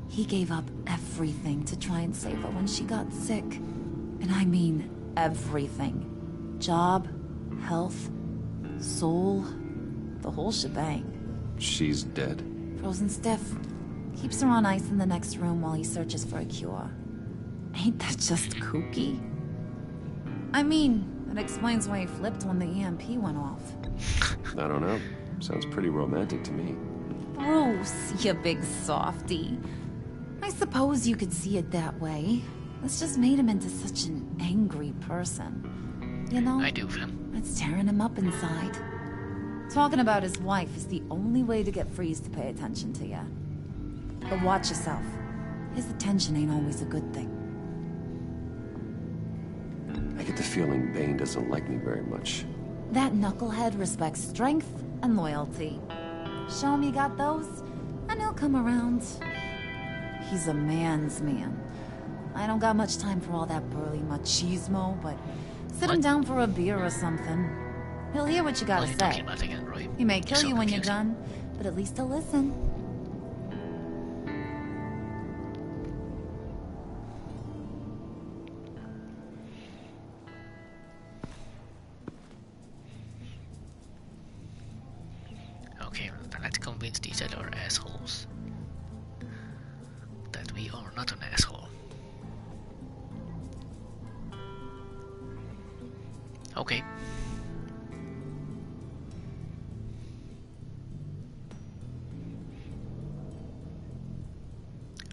Speaker 11: He gave up everything to try and save her when she got sick. And I mean everything. Job, health, soul, the whole shebang.
Speaker 2: She's dead?
Speaker 11: Frozen stiff. Keeps her on ice in the next room while he searches for a cure. Ain't that just kooky? I mean, it explains why he flipped when the EMP went off.
Speaker 2: I don't know. Sounds pretty romantic to me.
Speaker 11: Bruce, you big softy. I suppose you could see it that way. It's just made him into such an angry person. You know?
Speaker 1: I do, fam.
Speaker 11: It's tearing him up inside. Talking about his wife is the only way to get Freeze to pay attention to you. But watch yourself. His attention ain't always a good thing.
Speaker 2: I get the feeling Bane doesn't like me very much.
Speaker 11: That knucklehead respects strength and loyalty. Show him you got those, and he'll come around. He's a man's man. I don't got much time for all that burly machismo, but sit him down for a beer or something. He'll hear what you gotta say. He may kill you when you're done, but at least he'll listen.
Speaker 1: Okay, let's convince these other assholes that we are not an asshole. Okay.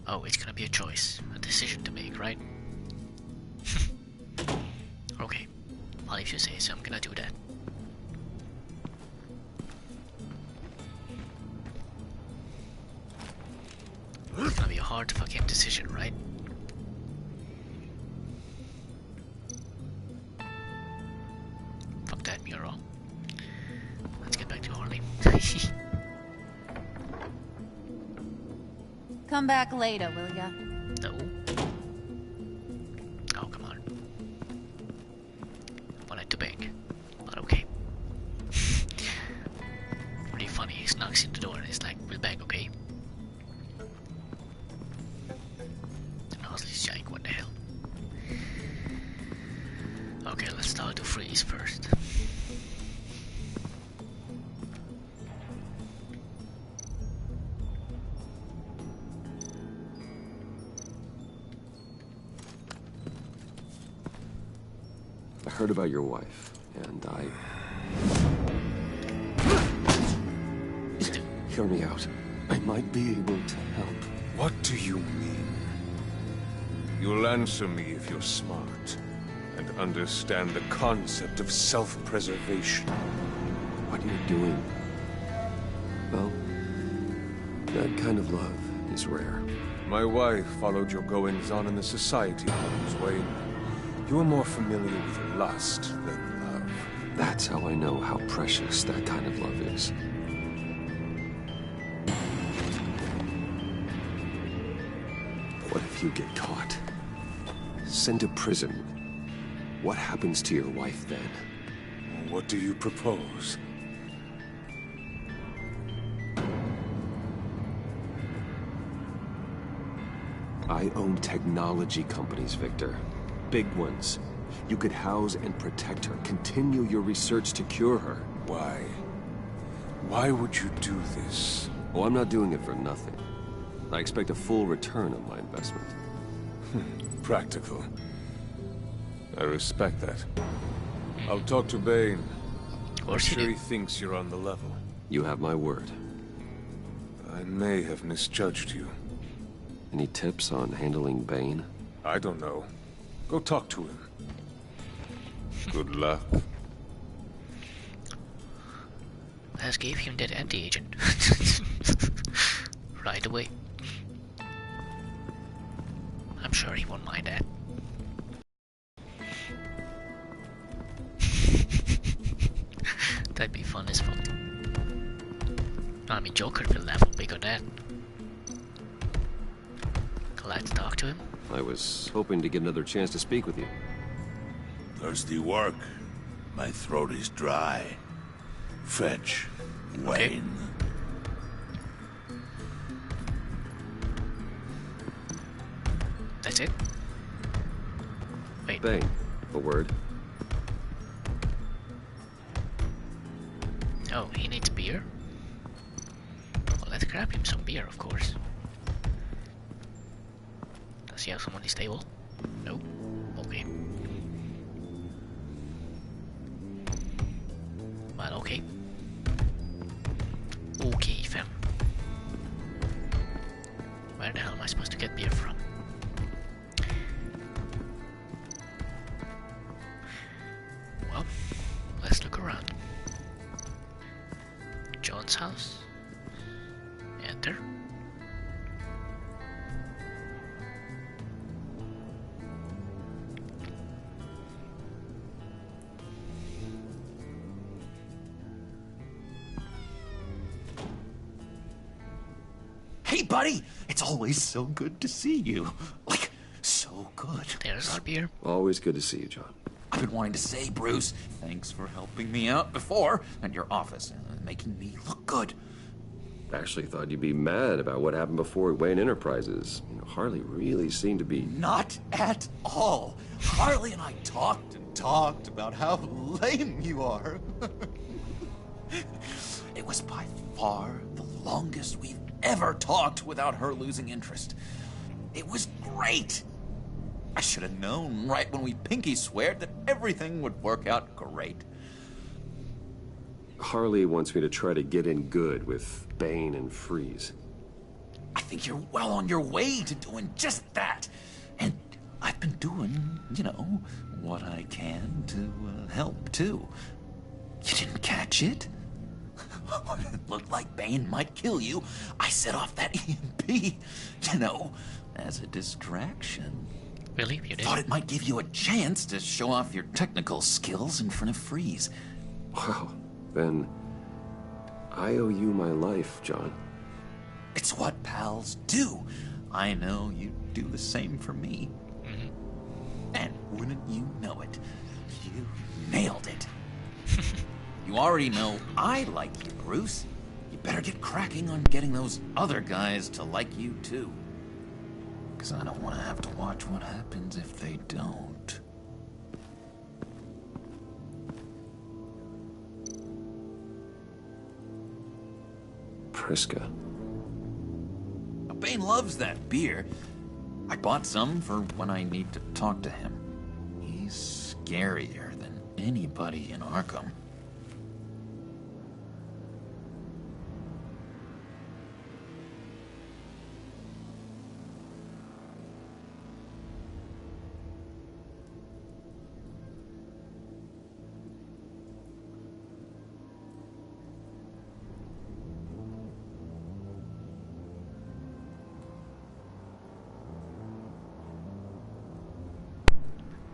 Speaker 1: Oh, it's gonna be a choice, a decision to make, right? Okay. Well, if you say so, I'm gonna do that. It's gonna be a hard fucking decision, right? Fuck that mural. Let's get back to Harley.
Speaker 11: Come back later, will ya?
Speaker 1: No. Oh, come on. Wanted to bang. But okay. Pretty funny. He knocks in the door and he's like, we'll bang, okay? And Ozzy's like, what the hell? Okay, let's start to freeze first.
Speaker 2: I heard about your wife, and I... Hear me out. I might be able to help.
Speaker 20: What do you mean? You'll answer me if you're smart and understand the concept of self-preservation.
Speaker 2: What you're doing... Well, that kind of love is rare.
Speaker 20: My wife followed your goings-on in the society homes, Wayne. You're more familiar with lust than love.
Speaker 2: That's how I know how precious that kind of love is. What if you get caught? Sent to prison? What happens to your wife then?
Speaker 20: What do you propose?
Speaker 2: I own technology companies, Victor. Big ones. You could house and protect her, continue your research to cure her.
Speaker 20: Why? Why would you do this?
Speaker 2: Oh, I'm not doing it for nothing. I expect a full return on my investment.
Speaker 20: Practical. I respect that. I'll talk to Bane. I'm sure he thinks you're on the level.
Speaker 2: You have my word.
Speaker 20: I may have misjudged you.
Speaker 2: Any tips on handling Bane?
Speaker 20: I don't know. Go talk to him. Good luck.
Speaker 1: Let's give him that anti-agent. Right away. I'm sure he won't mind that. That'd be fun as fuck. I mean, Joker will level big on that. Let's talk to him.
Speaker 2: I was hoping to get another chance to speak with you.
Speaker 9: Thirsty work. My throat is dry. Fetch, Wayne.
Speaker 1: That's it? Wait.
Speaker 2: Bane, a word.
Speaker 1: Oh, he needs beer? Well, let's grab him some beer, of course. Does he have someone in stable? No. Okay. Well, okay. Okay, fam. Where the hell am I supposed to get beer from? Well, let's look around. John's house. Enter.
Speaker 13: Hey, buddy! It's always so good to see you. Like, so good.
Speaker 1: There's our beer.
Speaker 2: Always good to see you, John.
Speaker 13: I've been wanting to say, Bruce, thanks for helping me out before at your office and making me look good.
Speaker 2: Actually thought you'd be mad about what happened before at Wayne Enterprises. You know, Harley really seemed to be...
Speaker 13: Not at all. Harley and I talked and talked about how lame you are. It was by far the longest we've ever talked without her losing interest. It was great. I should have known right when we pinky sweared that everything would work out great.
Speaker 2: Harley wants me to try to get in good with Bane and Freeze.
Speaker 13: I think you're well on your way to doing just that. And I've been doing, you know, what I can to help, too. You didn't catch it? When it looked like Bane might kill you, I set off that EMP, you know, as a distraction.
Speaker 1: Really? You did?
Speaker 13: Thought it might give you a chance to show off your technical skills in front of Freeze.
Speaker 2: Wow, then I owe you my life, John.
Speaker 13: It's what pals do. I know you'd do the same for me. And wouldn't you know it, you nailed it. You already know I like you, Bruce. You better get cracking on getting those other guys to like you, too. Because I don't want to have to watch what happens if they don't.
Speaker 2: Priska.
Speaker 13: Bane loves that beer. I bought some for when I need to talk to him. He's scarier than anybody in Arkham.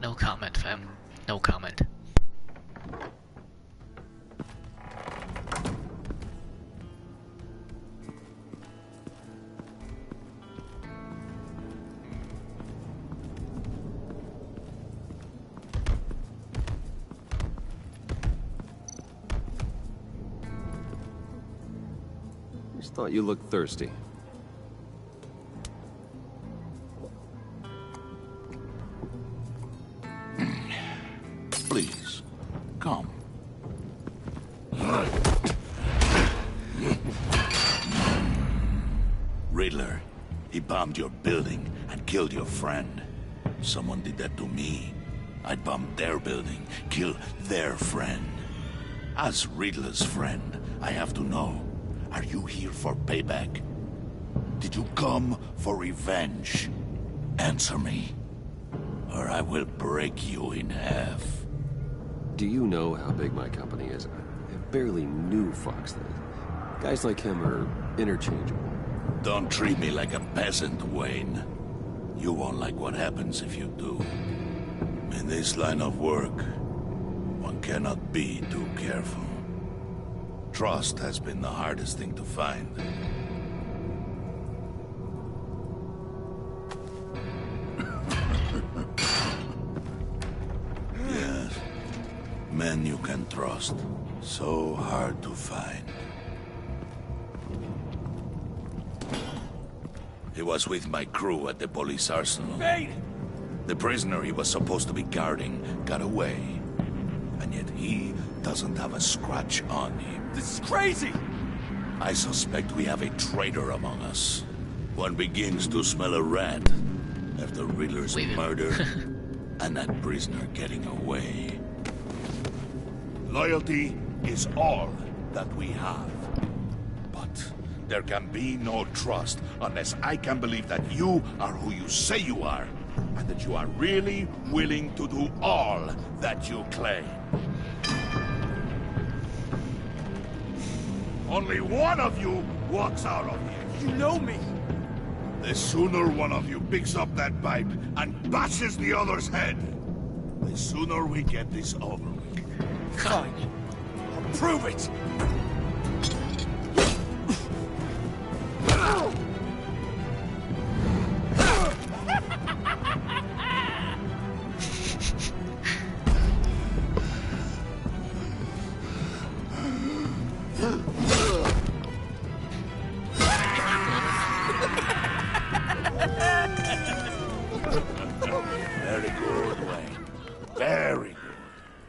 Speaker 1: No comment, fam. No comment.
Speaker 2: Just thought you looked thirsty.
Speaker 9: Please, come. Riddler, he bombed your building and killed your friend. Someone did that to me. I'd bomb their building, kill their friend. As Riddler's friend, I have to know, are you here for payback? Did you come for revenge? Answer me, or I will break you in half.
Speaker 2: Do you know how big my company is? I barely knew Fox then. Guys like him are interchangeable.
Speaker 9: Don't treat me like a peasant, Wayne. You won't like what happens if you do. In this line of work, one cannot be too careful. Trust has been the hardest thing to find. Yes. Men you can trust. So hard to find. He was with my crew at the police arsenal.
Speaker 5: Bane!
Speaker 9: The prisoner he was supposed to be guarding got away. And yet he doesn't have a scratch on him.
Speaker 5: This is crazy!
Speaker 9: I suspect we have a traitor among us. One begins to smell a rat after Riddler's murder and that prisoner getting away. Loyalty is all that we have. But there can be no trust unless I can believe that you are who you say you are, and that you are really willing to do all that you claim. Only one of you walks out of here.
Speaker 5: You know me.
Speaker 9: The sooner one of you picks up that pipe and bashes the other's head, the sooner we get this over with.
Speaker 5: Fine. I'll prove it.
Speaker 9: Very good, Wayne. Very good.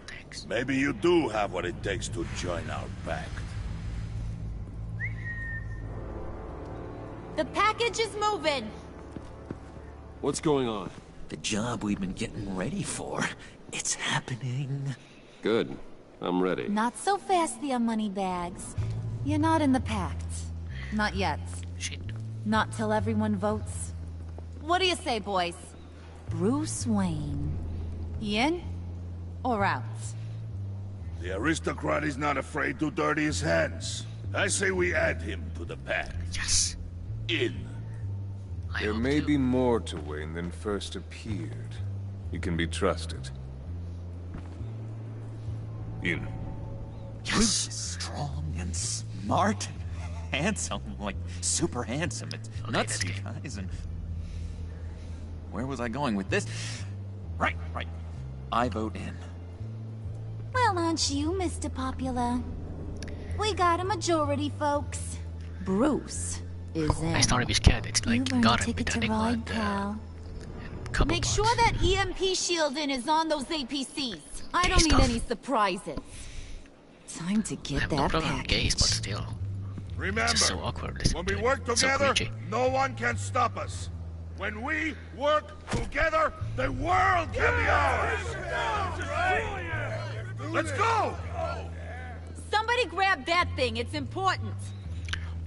Speaker 1: Thanks.
Speaker 9: Maybe you do have what it takes to join our pact.
Speaker 15: The package is moving.
Speaker 2: What's going on?
Speaker 13: The job we've been getting ready for. It's happening.
Speaker 2: Good. I'm ready.
Speaker 15: Not so fast, the Moneybags. You're not in the pact. Not yet.
Speaker 1: Shit.
Speaker 15: Not till everyone votes. What do you say, boys? Bruce Wayne. In or out?
Speaker 9: The aristocrat is not afraid to dirty his hands. I say we add him to the pact.
Speaker 1: Yes.
Speaker 9: In.
Speaker 20: There may be more to Wayne than first appeared. He can be trusted. In.
Speaker 13: Bruce is strong and smart and handsome, like super handsome. It's nuts, you guys, and... Where was I going with this? Right. I vote in.
Speaker 15: Well, aren't you, Mr. Popular? We got a majority, folks. Bruce is in.
Speaker 1: I started with cat. It's like
Speaker 15: you
Speaker 1: got
Speaker 15: a
Speaker 1: him with
Speaker 15: ticket
Speaker 1: that
Speaker 15: to ride, pal. Make sure that EMP shielding is on those APCs. I don't need any surprises. Time to get that package.
Speaker 1: Gaze, but still.
Speaker 9: Remember,
Speaker 1: it's just so awkward.
Speaker 9: When we work together, no one can stop us. When we work together, the world can be ours. Let's go!
Speaker 19: Somebody grab that thing. It's important.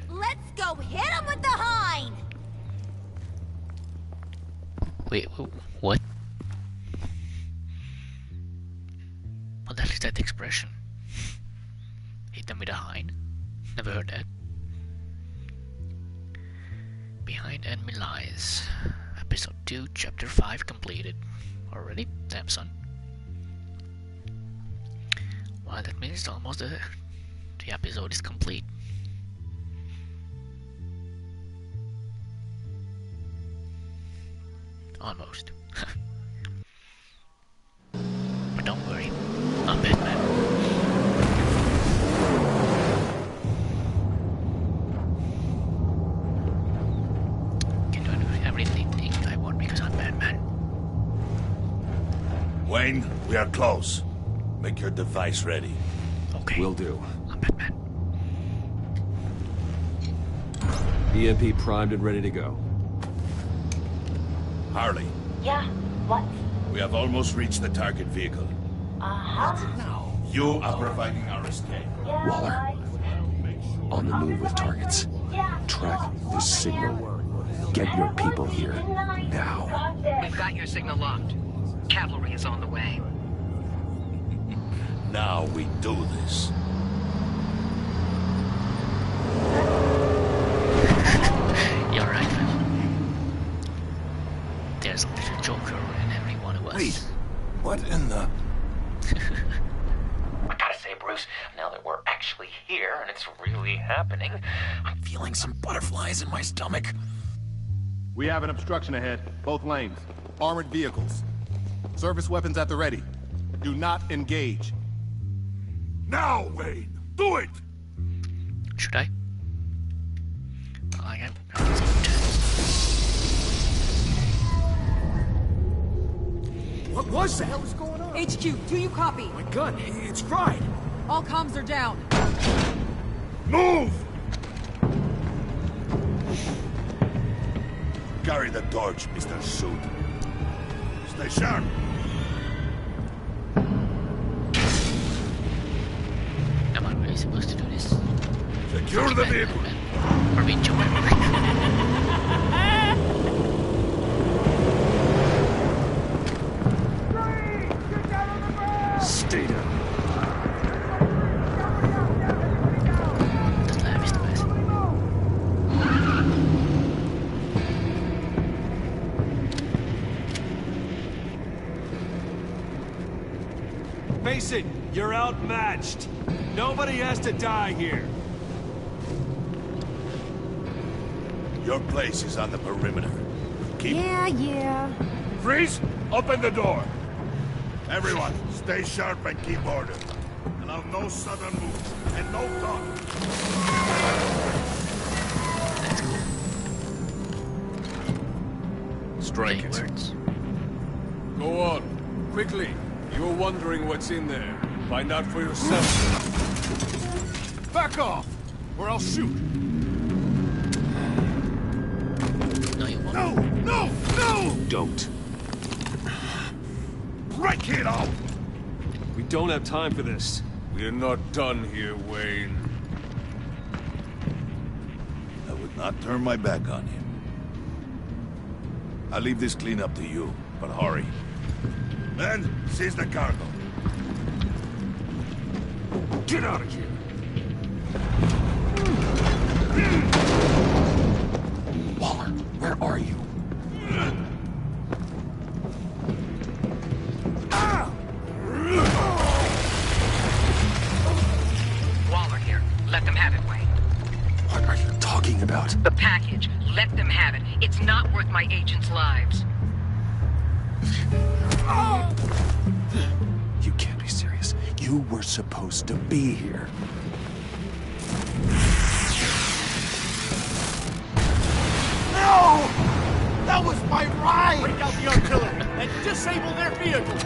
Speaker 15: Let's go hit him with the hind.
Speaker 1: Wait, what? What the hell is that expression? Hit them with a hind? Never heard that. Behind enemy lies. Episode 2, Chapter 5 completed. Already? Damn, son. Well, that means almost the episode is complete. Almost. But don't worry, I'm Batman. Can do everything I want because I'm Batman.
Speaker 9: Wayne, we are close. Make your device ready.
Speaker 1: Okay.
Speaker 2: Will do.
Speaker 1: I'm Batman.
Speaker 2: EMP primed and ready to go.
Speaker 9: Harley.
Speaker 21: Yeah, what?
Speaker 9: We have almost reached the target vehicle.
Speaker 21: Uh-huh.
Speaker 9: You are providing our escape.
Speaker 21: Yeah,
Speaker 2: Waller.
Speaker 21: right.
Speaker 2: On the move with targets. Track this signal. Get your people here. Now.
Speaker 3: We've got your signal locked. Cavalry is on the way.
Speaker 9: Now we do this.
Speaker 1: You're right, man. There's a little Joker in every one of us.
Speaker 9: Wait, what in the...
Speaker 13: I gotta say, Bruce, now that we're actually here and it's really happening, I'm feeling some butterflies in my stomach.
Speaker 22: We have an obstruction ahead, both lanes. Armored vehicles. Service weapons at the ready. Do not engage.
Speaker 9: Now, Wayne! Do it!
Speaker 1: Should I? I am.
Speaker 16: What was that? What was going on?
Speaker 19: HQ, do you copy?
Speaker 16: My gun, it's fried.
Speaker 19: All comms are down.
Speaker 9: Move! Carry the torch, Mr. Suit. Stay sharp.
Speaker 1: Am I really supposed to do this?
Speaker 9: Secure the vehicle.
Speaker 1: Are we joking?
Speaker 2: Stay down.
Speaker 1: The lab is the best.
Speaker 6: Face it, you're outmatched. Nobody has to die here.
Speaker 9: Your place is on the perimeter. Keep...
Speaker 15: Yeah.
Speaker 9: Freeze! Open the door! Everyone, stay sharp and keep order. Allow no sudden moves, and no talk.
Speaker 20: Strike it.
Speaker 1: Words.
Speaker 20: Go on. Quickly. You were wondering what's in there. Find out for yourself.
Speaker 22: Back off, or I'll shoot.
Speaker 1: No, you won't.
Speaker 9: No!
Speaker 2: Don't.
Speaker 9: break it off!
Speaker 20: We don't have time for this. We're not done here, Wayne.
Speaker 9: I would not turn my back on him. I'll leave this cleanup to you, but hurry. Men, seize the cargo. Get out of here!
Speaker 2: Waller, where are you?
Speaker 7: Waller here. Let them have it, Wayne.
Speaker 2: What are you talking about?
Speaker 7: The package. Let them have it. It's not worth my agents' lives.
Speaker 2: You can't be serious. You were supposed to be here.
Speaker 6: No! That was my ride! Break out the artillery and disable their vehicles!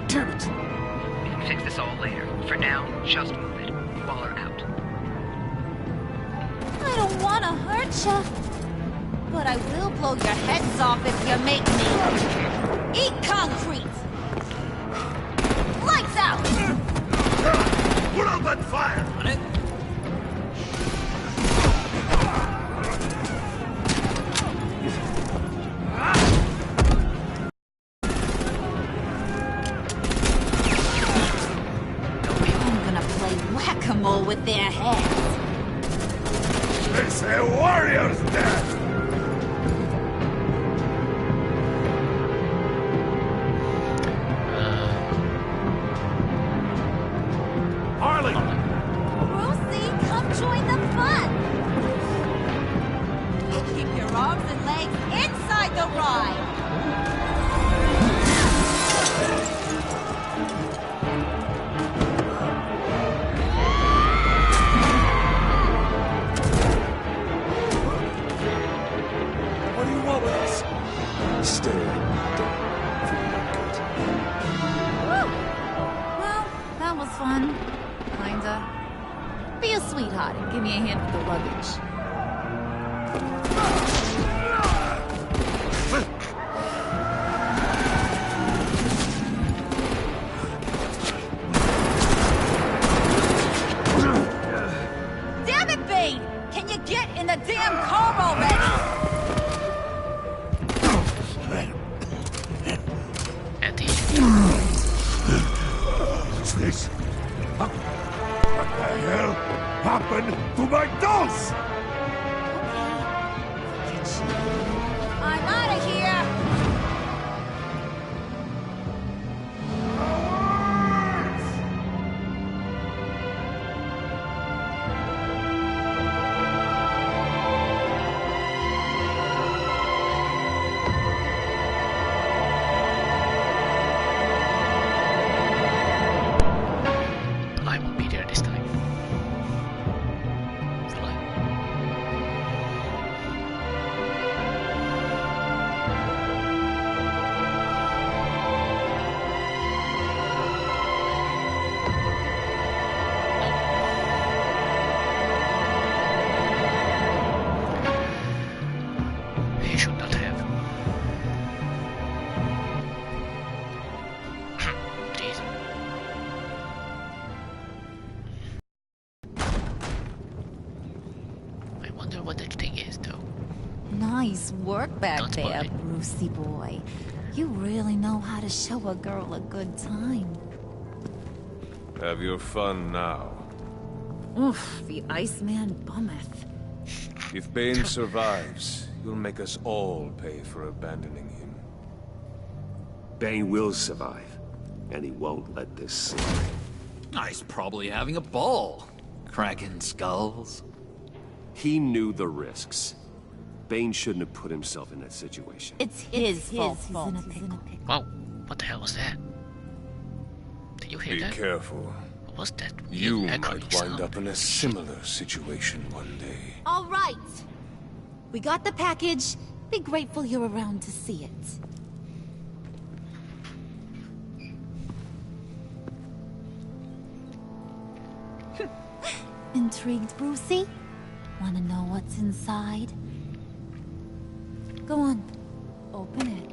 Speaker 2: Damn it!
Speaker 7: We can fix this all later. For now, just move it. Waller out.
Speaker 15: I don't want to hurt ya, but I will blow your heads off if you make me. Eat concrete! Lights out!
Speaker 9: Put out that fire!
Speaker 15: I'm gonna play whack-a-mole with their heads.
Speaker 9: It's a warrior's death!
Speaker 6: Harley!
Speaker 15: Brucey, come join the fun! Keep your arms and legs inside the ride!
Speaker 6: What do you want with us?
Speaker 2: Stay. Don't feel good.
Speaker 15: Woo! Well, that was fun. Kinda. Be a sweetheart and give me a hand with the luggage. Damn it, Bane! Can you get in the damn car already?
Speaker 9: What's this? What the hell happened to my dolls?
Speaker 15: I'm out of here!
Speaker 1: I won't be there this time. He should not have. Jeez. I wonder what that thing is, though.
Speaker 15: Nice work back
Speaker 1: Don't
Speaker 15: there,
Speaker 1: spoil
Speaker 15: Brucey boy. You really know how to show a girl a good time.
Speaker 20: Have your fun now.
Speaker 15: Oof, the Iceman bummeth.
Speaker 20: If Bane survives, you'll make us all pay for abandoning him.
Speaker 2: Bane will survive, and he won't let this slide.
Speaker 13: He's probably having a ball. Cracking skulls.
Speaker 2: He knew the risks. Bane shouldn't have put himself in that situation.
Speaker 15: It's his fault. He's in a pickle.
Speaker 1: Wow, what the hell was that? Did you hear
Speaker 20: Be
Speaker 1: that?
Speaker 20: careful.
Speaker 1: What was that?
Speaker 20: You
Speaker 1: Weird
Speaker 20: might
Speaker 1: echoing
Speaker 20: wind
Speaker 1: sound.
Speaker 20: up in a similar situation one day.
Speaker 15: All right. We got the package. Be grateful you're around to see it. Intrigued, Brucey? Wanna know what's inside? Go on, open it.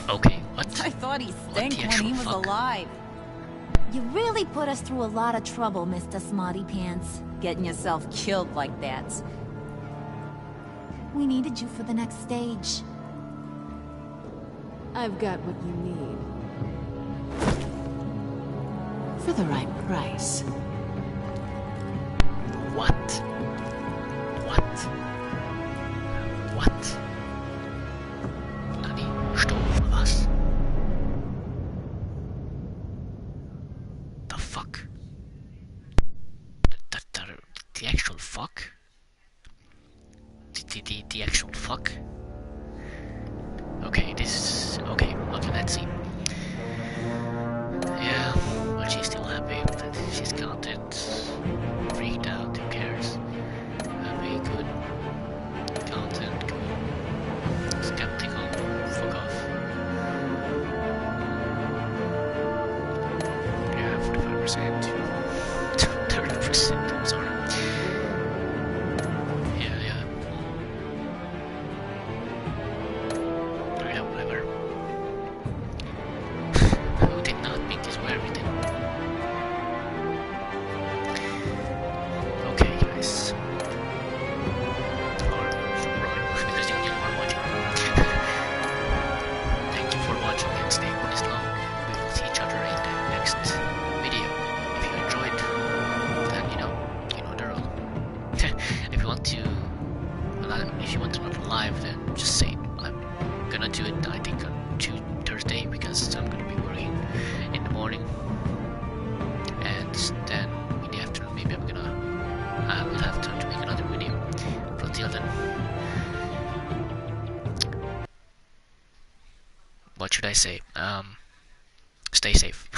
Speaker 1: Okay, what?
Speaker 15: I thought he stank
Speaker 1: the
Speaker 15: when
Speaker 1: actual
Speaker 15: he was
Speaker 1: fuck?
Speaker 15: alive. You really put us through a lot of trouble, Mr. Smarty Pants. Getting yourself killed like that. We needed you for the next stage.
Speaker 8: I've got what you need. For the right price.
Speaker 1: What? What? What? Nani? Stop, was? The fuck? The actual fuck? The actual fuck? Okay, this is... Okay, let's see. Yeah, but she's still happy that she's got it. Freaked out, who cares? Happy, good. Content, good. Skeptical, fuck off. Yeah, 45%. 30%, I'm sorry. Yeah. Yeah, whatever. Who did not make this where we did? Okay, guys. Or Roy, because you're the only one watching. Thank you for watching and staying with us long. We will see each other in the next video. If you enjoyed, then you know the rule. If you want to, not live, then just say it. I'm gonna do it. I think on Thursday because I'm gonna be working in the morning, and then in the afternoon maybe I will have time to make another video. But until then, what should I say? Stay safe.